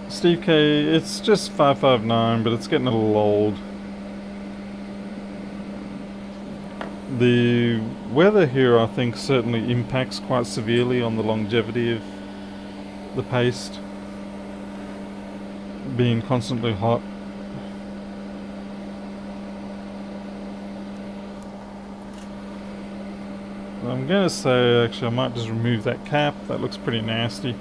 Steve K, it's just 559, but it's getting a little old. The weather here, I think, certainly impacts quite severely on the longevity of the paste. Being constantly hot. I'm gonna say, actually, I might just remove that cap. That looks pretty nasty.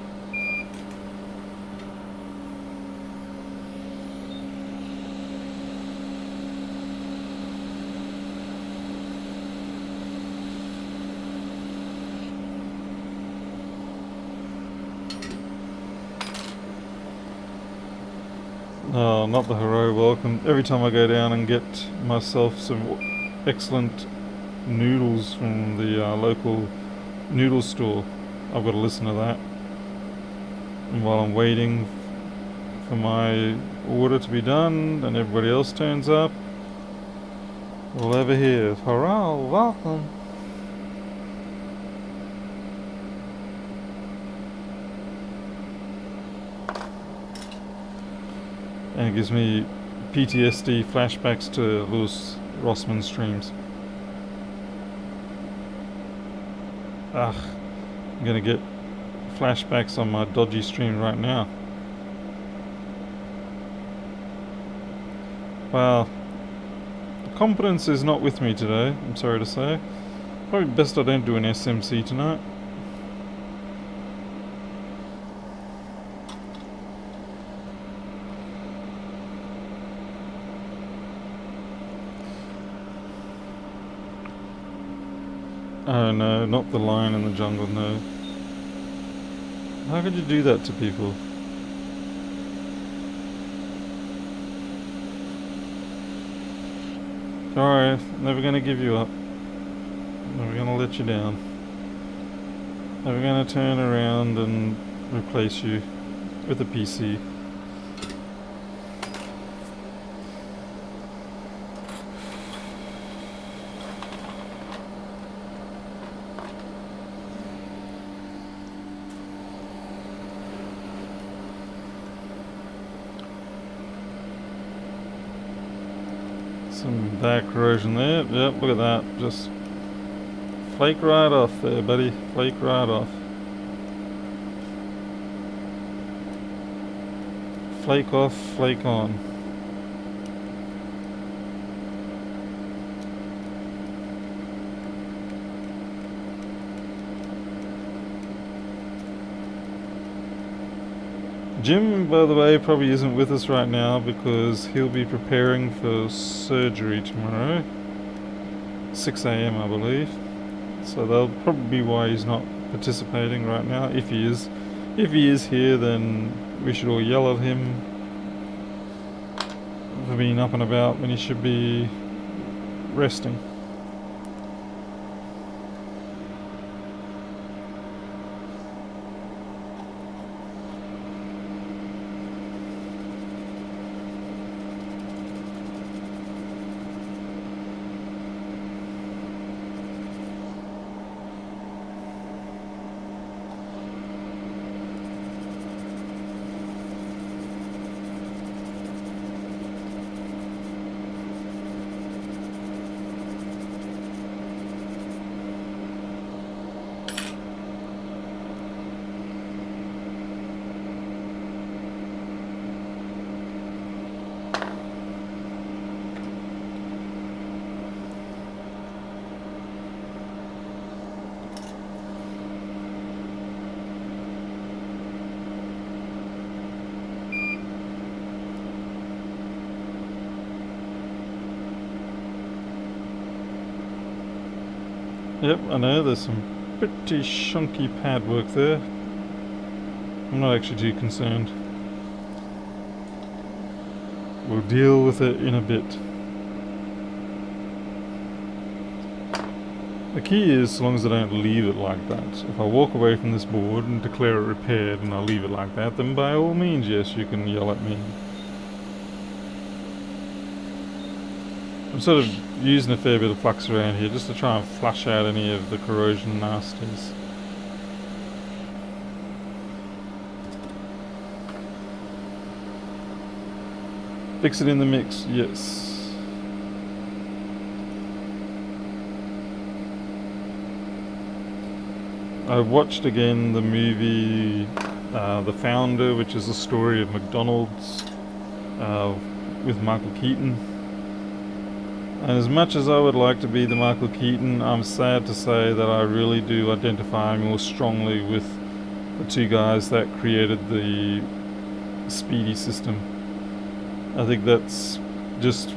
Oh, not the hero welcome. Every time I go down and get myself some excellent noodles from the local noodle store, I've got to listen to that. And while I'm waiting for my order to be done and everybody else turns up, we'll ever hear, hurrah, welcome. And it gives me PTSD flashbacks to Lewis Rossman streams. Ugh, I'm gonna get flashbacks on my dodgy stream right now. Well, the confidence is not with me today, I'm sorry to say. Probably best I don't do an SMC tonight. Oh no, not the lion in the jungle, no. How could you do that to people? Alright, never gonna give you up. Never gonna let you down. Never gonna turn around and replace you with a PC. Some back corrosion there. Yep, look at that. Just flake right off there, buddy. Flake right off. Flake off, flake on. Jim, by the way, probably isn't with us right now because he'll be preparing for surgery tomorrow. 6 a.m. I believe. So that'll probably be why he's not participating right now, if he is. If he is here, then we should all yell at him for being up and about when he should be resting. Yep, I know there's some pretty shunky pad work there. I'm not actually too concerned. We'll deal with it in a bit. The key is, as long as I don't leave it like that. If I walk away from this board and declare it repaired and I leave it like that, then by all means, yes, you can yell at me. I'm sort of using a fair bit of flux around here just to try and flush out any of the corrosion nasties. Fix it in the mix, yes. I watched again the movie The Founder, which is the story of McDonald's with Michael Keaton. And as much as I would like to be the Michael Keaton, I'm sad to say that I really do identify more strongly with the two guys that created the Speedy system. I think that's just,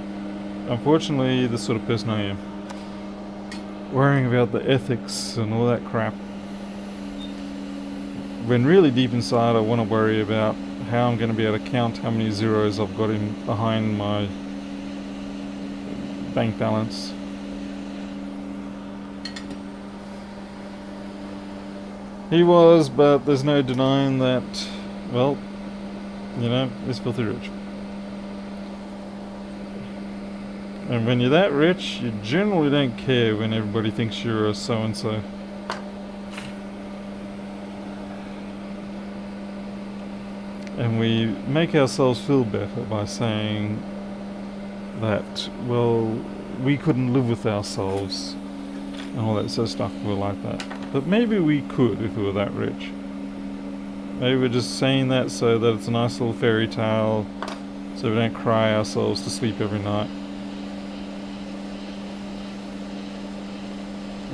unfortunately, the sort of person I am. Worrying about the ethics and all that crap. When really deep inside I want to worry about how I'm going to be able to count how many zeros I've got in behind my bank balance. He was, but there's no denying that, well, you know, he's filthy rich. And when you're that rich, you generally don't care when everybody thinks you're a so-and-so. And we make ourselves feel better by saying that, well, we couldn't live with ourselves and all that sort of stuff. We're like that. But maybe we could if we were that rich. Maybe we're just saying that so that it's a nice little fairy tale, so we don't cry ourselves to sleep every night.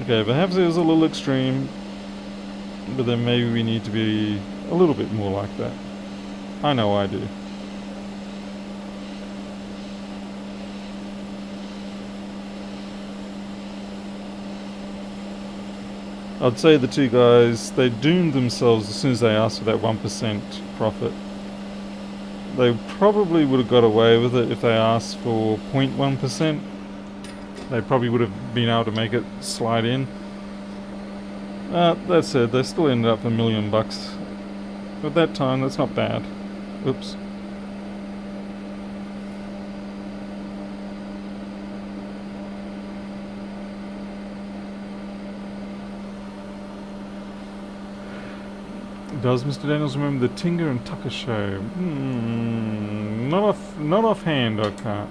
Okay, perhaps it was a little extreme, but then maybe we need to be a little bit more like that. I know I do. I'd say the two guys, they doomed themselves as soon as they asked for that 1% profit. They probably would have got away with it if they asked for 0.1%. They probably would have been able to make it slide in. That said, they still ended up $1 million. At that time, that's not bad. Oops. Does Mr. Daniels remember the Tinker and Tucker show? Not offhand, I can't.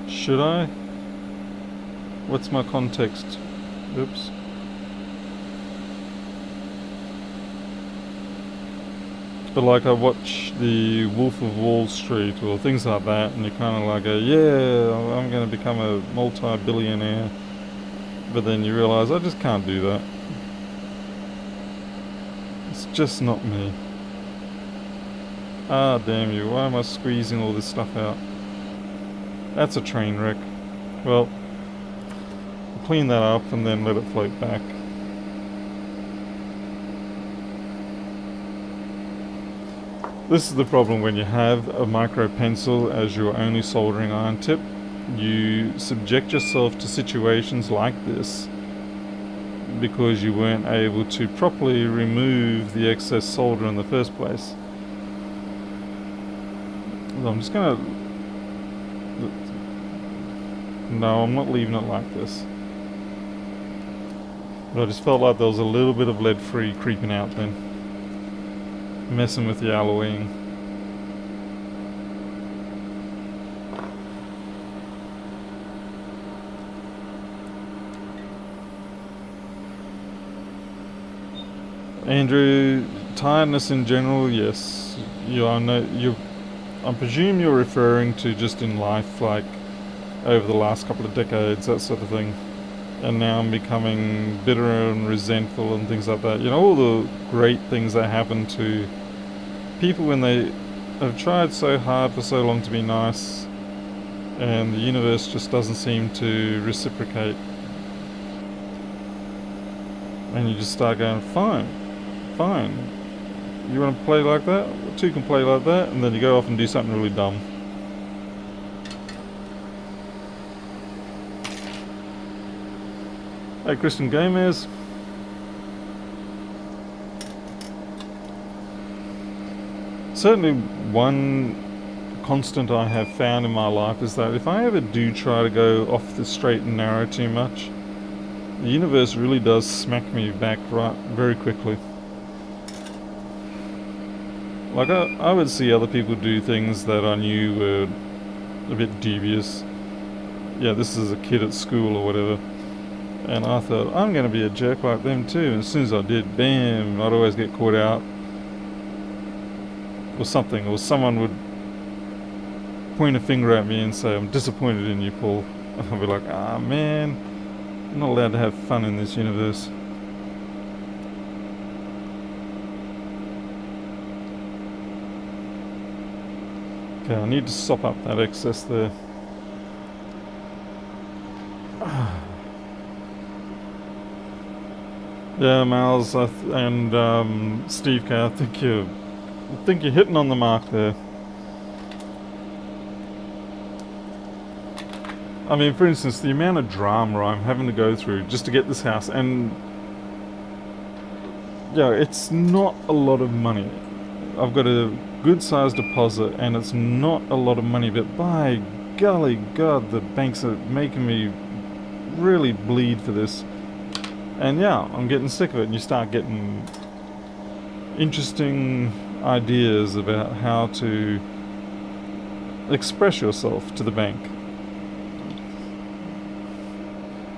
Should I? What's my context? Oops. But like I watch the Wolf of Wall Street or things like that, and you kind of like go, yeah, I'm going to become a multi-billionaire. But then you realise I just can't do that. It's just not me. Ah, damn you, why am I squeezing all this stuff out? That's a train wreck. Well, I'll clean that up and then let it float back. This is the problem when you have a micro pencil as your only soldering iron tip. You subject yourself to situations like this because you weren't able to properly remove the excess solder in the first place. So I'm just gonna... No, I'm not leaving it like this. But I just felt like there was a little bit of lead-free creeping out then. Messing with the alloying. Andrew, tiredness in general, yes. I presume you're referring to just in life, like over the last couple of decades, that sort of thing. And now I'm becoming bitter and resentful and things like that. You know, all the great things that happen to people when they have tried so hard for so long to be nice, and the universe just doesn't seem to reciprocate. And you just start going, fine. You want to play like that? Two can play like that, and then you go off and do something really dumb. Hey, Christian Gomez. Certainly one constant I have found in my life is that if I ever do try to go off the straight and narrow too much, the universe really does smack me back right very quickly. Like I would see other people do things that I knew were a bit dubious. Yeah, this is a kid at school or whatever. And I thought, I'm going to be a jerk like them too. And as soon as I did, bam, I'd always get caught out. Or something. Or someone would point a finger at me and say, I'm disappointed in you, Paul. And I'd be like, ah, man, I'm not allowed to have fun in this universe. Okay, I need to sop up that excess there. Yeah, Miles and Steve K, I think you're hitting on the mark there. I mean, for instance, the amount of drama I'm having to go through just to get this house, and yeah, it's not a lot of money. I've got a good sized deposit and it's not a lot of money, but by golly god, the banks are making me really bleed for this. And yeah, I'm getting sick of it, and you start getting interesting ideas about how to express yourself to the bank.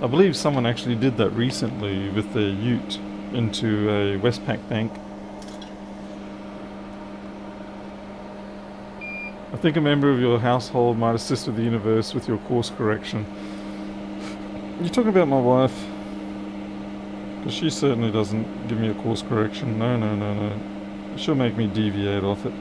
I believe someone actually did that recently with their ute into a Westpac bank. I think a member of your household might assist with the universe with your course correction. You're talking about my wife? Because she certainly doesn't give me a course correction. No. She'll make me deviate off it.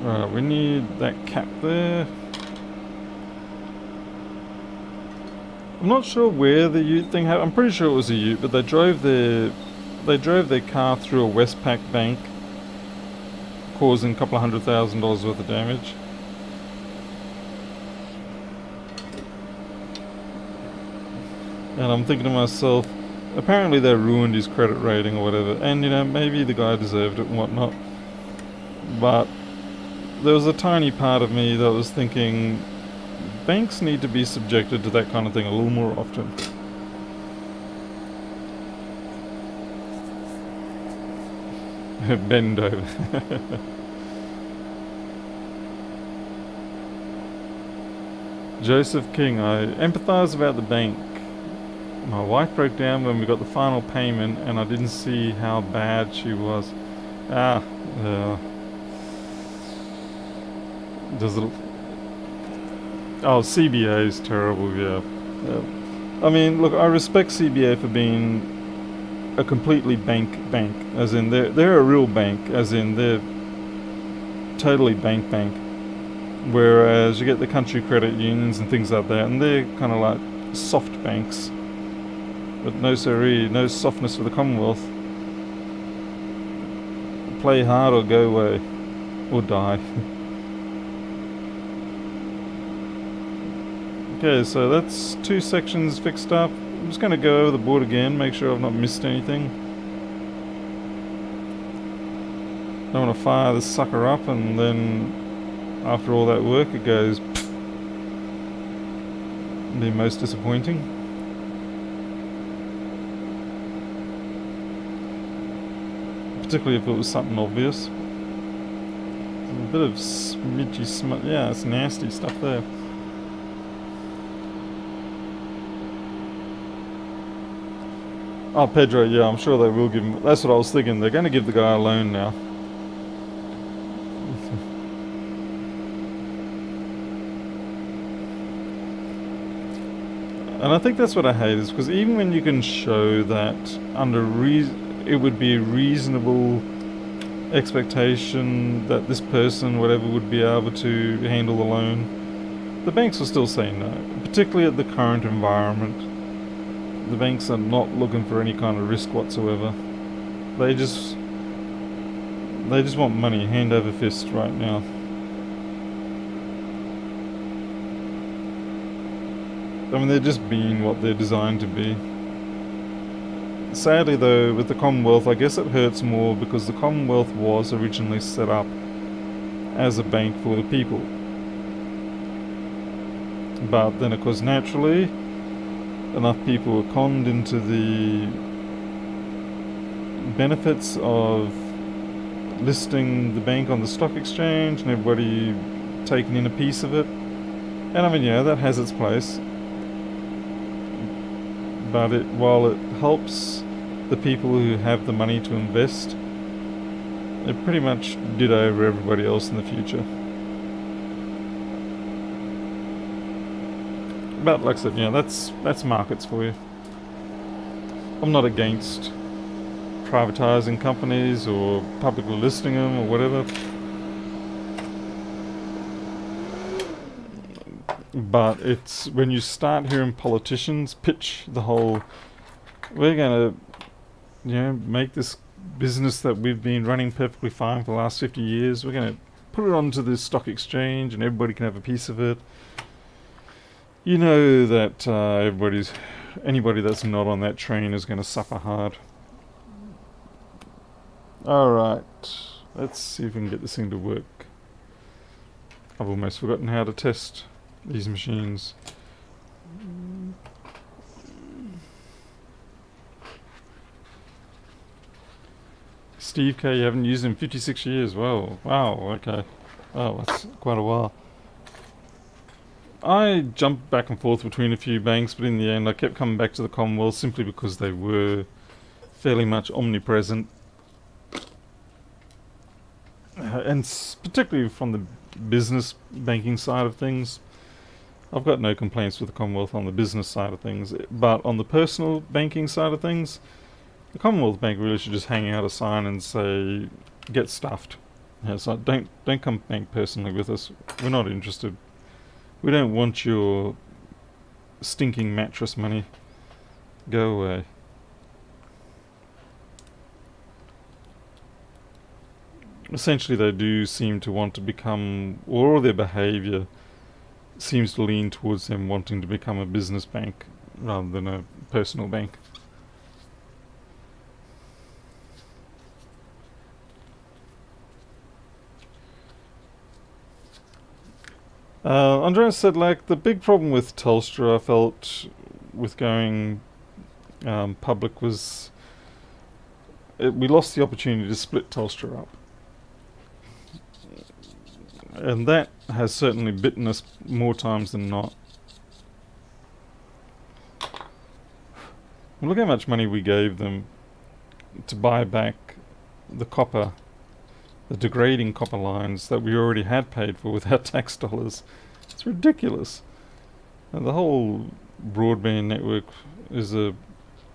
Right, we need that cap there. I'm not sure where the Ute thing happened. I'm pretty sure it was a Ute, but they drove their car through a Westpac bank, causing a couple of $100,000 worth of damage. And I'm thinking to myself, apparently they ruined his credit rating or whatever, and maybe the guy deserved it and whatnot. But there was a tiny part of me that was thinking, banks need to be subjected to that kind of thing a little more often. Bend over. Joseph King, I empathise about the bank. My wife broke down when we got the final payment and I didn't see how bad she was. Does it... Oh, CBA is terrible, yeah. I mean, look, I respect CBA for being a completely bank, as in they're a real bank, as in they're totally bank. Whereas you get the country credit unions and things like that, and they're kind of like soft banks. But no siree, no softness for the Commonwealth. Play hard or go away. Or die. Okay, so that's 2 sections fixed up. I'm just going to go over the board again, make sure I've not missed anything. Don't want to fire this sucker up and then after all that work it goes pfft. Be most disappointing. Particularly if it was something obvious. A bit of smidgy smut. Yeah, it's nasty stuff there. Oh, Pedro, yeah, I'm sure they will give him... That's what I was thinking. They're going to give the guy a loan now. And I think that's what I hate, is because even when you can show that it would be a reasonable expectation that this person, whatever, would be able to handle the loan, the banks will still say no, particularly at the current environment. The banks are not looking for any kind of risk whatsoever. They just want money, hand over fist right now. I mean, they're just being what they're designed to be. Sadly though, with the Commonwealth, I guess it hurts more because the Commonwealth was originally set up as a bank for the people. But then of course naturally, enough people were conned into the benefits of listing the bank on the stock exchange and everybody taking in a piece of it. And I mean, yeah, that has its place. But while it helps the people who have the money to invest, it pretty much did over everybody else in the future. But like I said, that's markets for you. I'm not against privatising companies or publicly listing them or whatever. But it's when you start hearing politicians pitch the whole, we're going to, make this business that we've been running perfectly fine for the last 50 years, we're going to put it onto the stock exchange and everybody can have a piece of it. You know that anybody that's not on that train is going to suffer hard. Alright, let's see if we can get this thing to work. I've almost forgotten how to test these machines. Steve K, you haven't used him in 56 years. Wow, okay. Oh, that's quite a while. I jumped back and forth between a few banks, but in the end I kept coming back to the Commonwealth simply because they were fairly much omnipresent. And particularly from the business banking side of things, I've got no complaints with the Commonwealth on the business side of things. But on the personal banking side of things, the Commonwealth Bank really should just hang out a sign and say, get stuffed. Yeah, so don't come bank personally with us. We're not interested. We don't want your stinking mattress money. Go away. Essentially, they do seem to want to become, or their behaviour seems to lean towards them wanting to become a business bank rather than a personal bank. Andreas said, like, the big problem with Telstra, I felt, with going public was we lost the opportunity to split Telstra up. And that has certainly bitten us more times than not. Look how much money we gave them to buy back the copper, the degrading copper lines that we already had paid for with our tax dollars. It's ridiculous. And the whole broadband network is a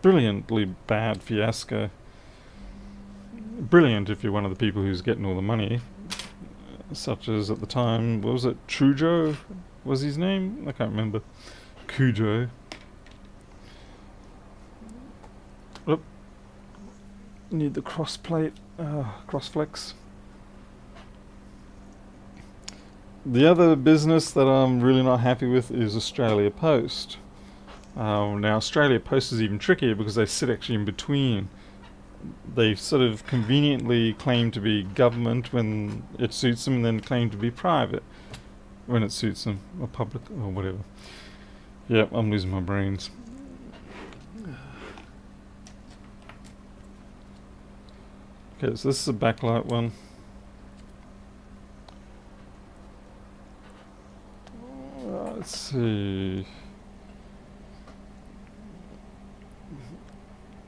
brilliantly bad fiasco. Brilliant if you're one of the people who's getting all the money. Such as at the time, what was it, Trujo was his name? I can't remember. Cujo. Oop. Need the cross plate, cross flex. The other business that I'm really not happy with is Australia Post. Now Australia Post is even trickier because they sit actually in between. They sort of conveniently claim to be government when it suits them, and then claim to be private when it suits them, or public, or whatever. Yep, I'm losing my brains. Okay, so this is a backlight one. Let's see.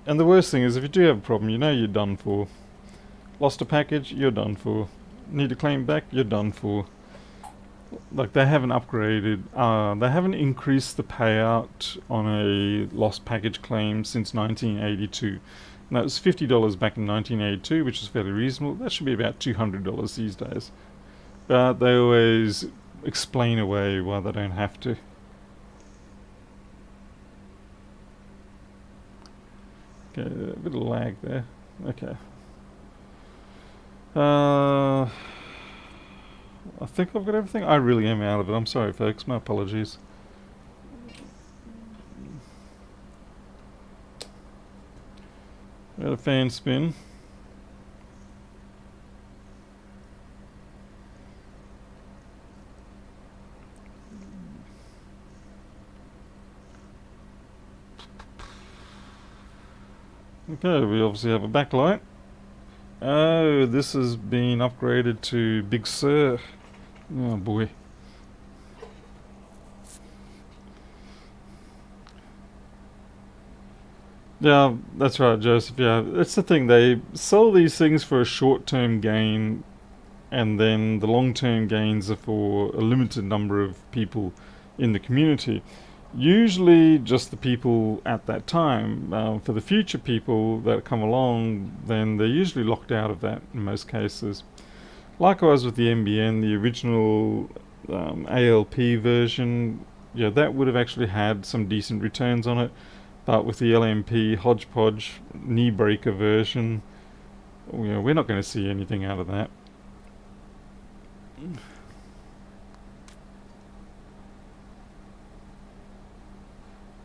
And the worst thing is, if you do have a problem, you know you're done for. Lost a package, you're done for. Need a claim back, you're done for. Like, they haven't upgraded, they haven't increased the payout on a lost package claim since 1982. And that was $50 back in 1982, which is fairly reasonable. That should be about $200 these days. But they always explain away why they don't have to. Okay, a bit of lag there. Okay. I think I've got everything. I really am out of it. I'm sorry, folks. My apologies. Got a fan spin. Okay, we obviously have a backlight. Oh, this has been upgraded to Big Sur. Oh boy. Yeah, that's right, Joseph. Yeah, that's the thing. They sell these things for a short-term gain, and then the long-term gains are for a limited number of people in the community. Usually just the people at that time. For the future people that come along, then they're usually locked out of that in most cases. Likewise with the NBN, the original ALP version, yeah, that would have actually had some decent returns on it. But with the LMP hodgepodge knee breaker version, you know, we're not going to see anything out of that.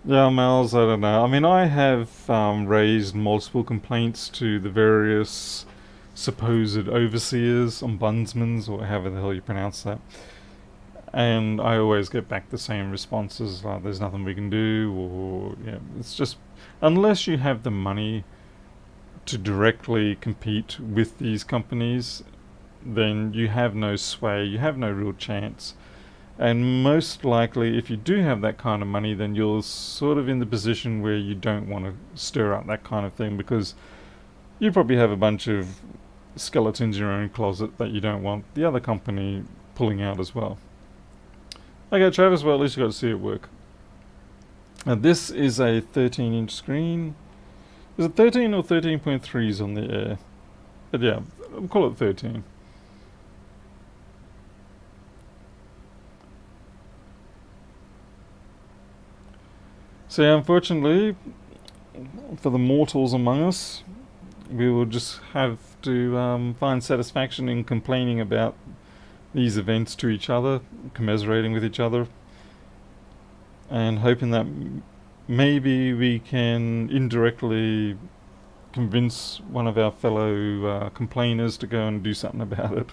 Yeah, Miles, I don't know. I mean, I have raised multiple complaints to the various supposed overseers, ombudsmans, or however the hell you pronounce that. And I always get back the same responses, like there's nothing we can do, or, yeah, it's just, unless you have the money to directly compete with these companies, then you have no sway, you have no real chance. And most likely, if you do have that kind of money, then you're sort of in the position where you don't want to stir up that kind of thing, because you probably have a bunch of skeletons in your own closet that you don't want the other company pulling out as well. Okay, Travis, well, at least you got to see it work. Now, this is a 13-inch screen. Is it 13 or 13.3s on the air? But yeah, I'll call it 13. So yeah, unfortunately, for the mortals among us, we will just have to find satisfaction in complaining about these events to each other, commiserating with each other, and hoping that maybe we can indirectly convince one of our fellow complainers to go and do something about it.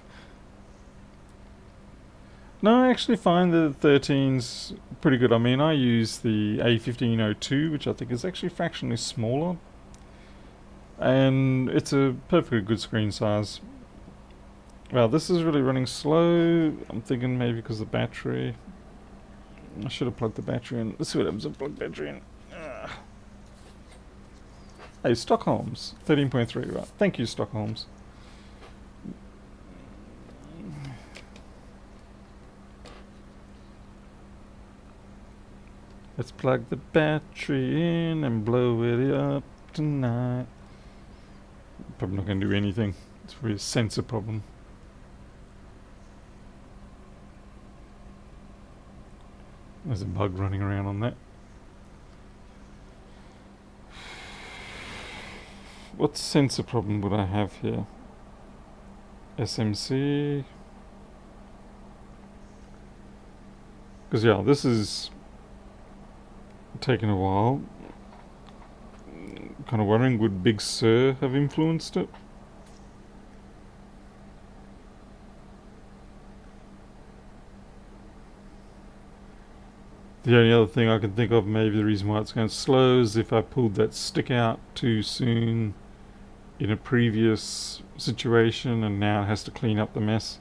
No, I actually find the 13's pretty good. I mean, I use the A1502, which I think is actually fractionally smaller, and it's a perfectly good screen size. Well, this is really running slow. I'm thinking maybe because of the battery. I should have plugged the battery in. Let's see what happens if I plug the battery in. Hey, Stockholm's 13.3, right? Thank you, Stockholm's. Let's plug the battery in and blow it up tonight. Probably not going to do anything. It's probably a sensor problem. There's a bug running around on that. What sensor problem would I have here? SMC. Because yeah, this is taking a while. Kind of wondering, would Big Sur have influenced it? The only other thing I can think of, maybe the reason why it's going slow, is if I pulled that stick out too soon in a previous situation and now it has to clean up the mess.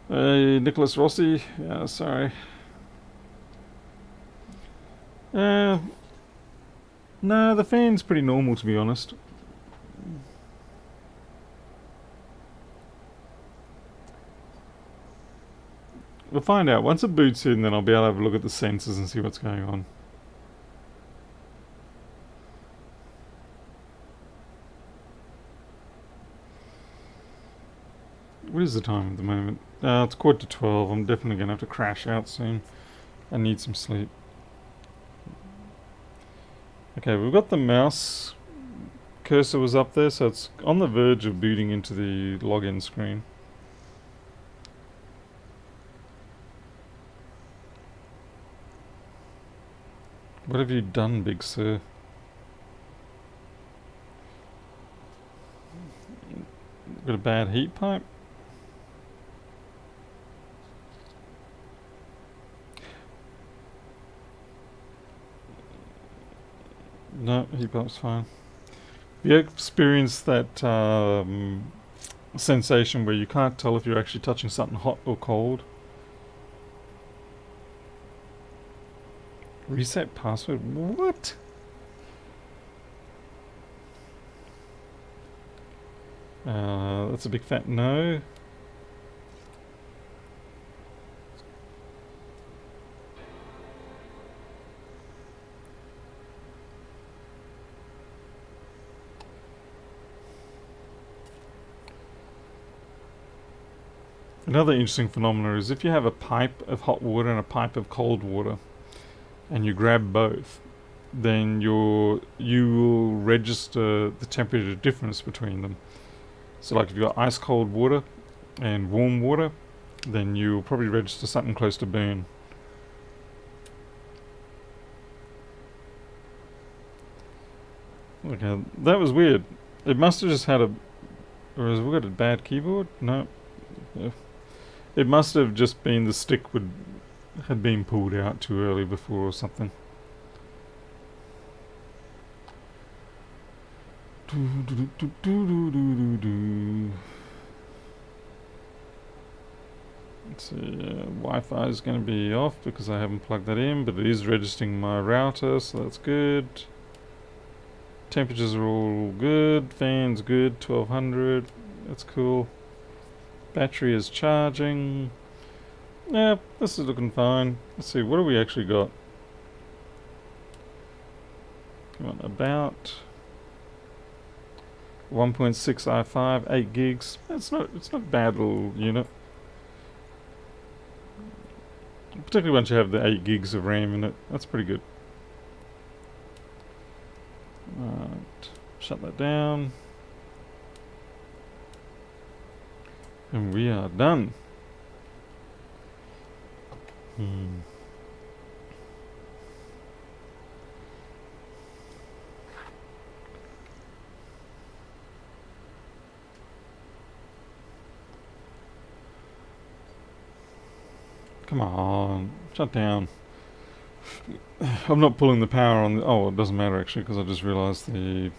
Hey, Nicholas Rossi. Yeah, sorry. No, the fan's pretty normal, to be honest. We'll find out. Once it boots in, then I'll be able to have a look at the sensors and see what's going on. What is the time at the moment? It's 11:45. I'm definitely going to have to crash out soon. I need some sleep. Okay, we've got the mouse cursor was up there, so it's on the verge of booting into the login screen. What have you done, Big Sur? Got a bad heat pipe? No, heat pipe's fine. Have you experienced that sensation where you can't tell if you're actually touching something hot or cold? Reset password? What? That's a big fat no. Another interesting phenomenon is if you have a pipe of hot water and a pipe of cold water, and you grab both, then you will register the temperature difference between them. So like if you've got ice cold water and warm water, then you'll probably register something close to burn. Okay, that was weird. It must have just had a... Or has we got a bad keyboard? No. It must have just been the stick had been pulled out too early before or something. Let's see, Wi-Fi is going to be off because I haven't plugged that in, but it is registering my router, so that's good. Temperatures are all good, fan's good, 1200, that's cool. Battery is charging. Yeah, this is looking fine. Let's see, what do we actually got? Come on, about 1.6 i5, 8 gigs. It's not a bad little unit. particularly once you have the 8 gigs of RAM in it. That's pretty good. Right, shut that down. And we are done. Come on, shut down. I'm not pulling the power on. Oh, it doesn't matter actually, because I just realised the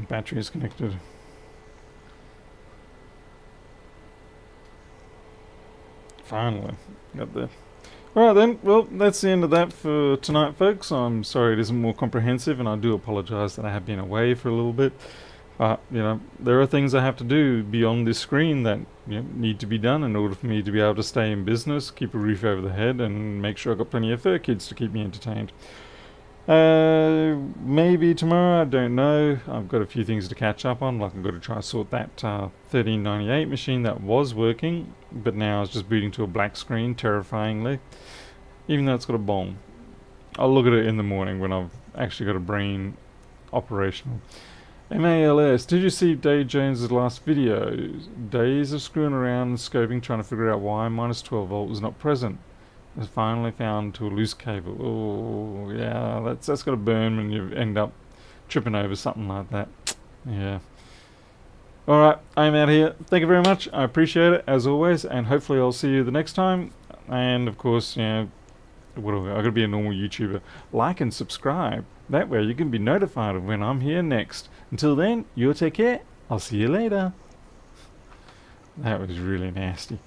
battery is connected. Finally, got there. Alright then, well, that's the end of that for tonight, folks. I'm sorry it isn't more comprehensive, and I do apologise that I have been away for a little bit. But, you know, there are things I have to do beyond this screen that need to be done in order for me to be able to stay in business, keep a roof over the head, and make sure I've got plenty of fur kids to keep me entertained. Maybe tomorrow, I don't know. I've got a few things to catch up on, like I've got to try to sort that 1398 machine that was working, but now it's just booting to a black screen, terrifyingly, even though it's got a bomb. I'll look at it in the morning when I've actually got a brain operational. MALS, did you see Dave Jones's last video? Days of screwing around and scoping, trying to figure out why minus 12 volt was not present. Was finally found to a loose cable. Oh, yeah, that's got to burn when you end up tripping over something like that. Yeah. Alright, I'm out here. Thank you very much. I appreciate it, as always, and hopefully I'll see you the next time. And, of course, I've got to be a normal YouTuber. Like and subscribe. That way you can be notified of when I'm here next. Until then, you take care. I'll see you later. That was really nasty.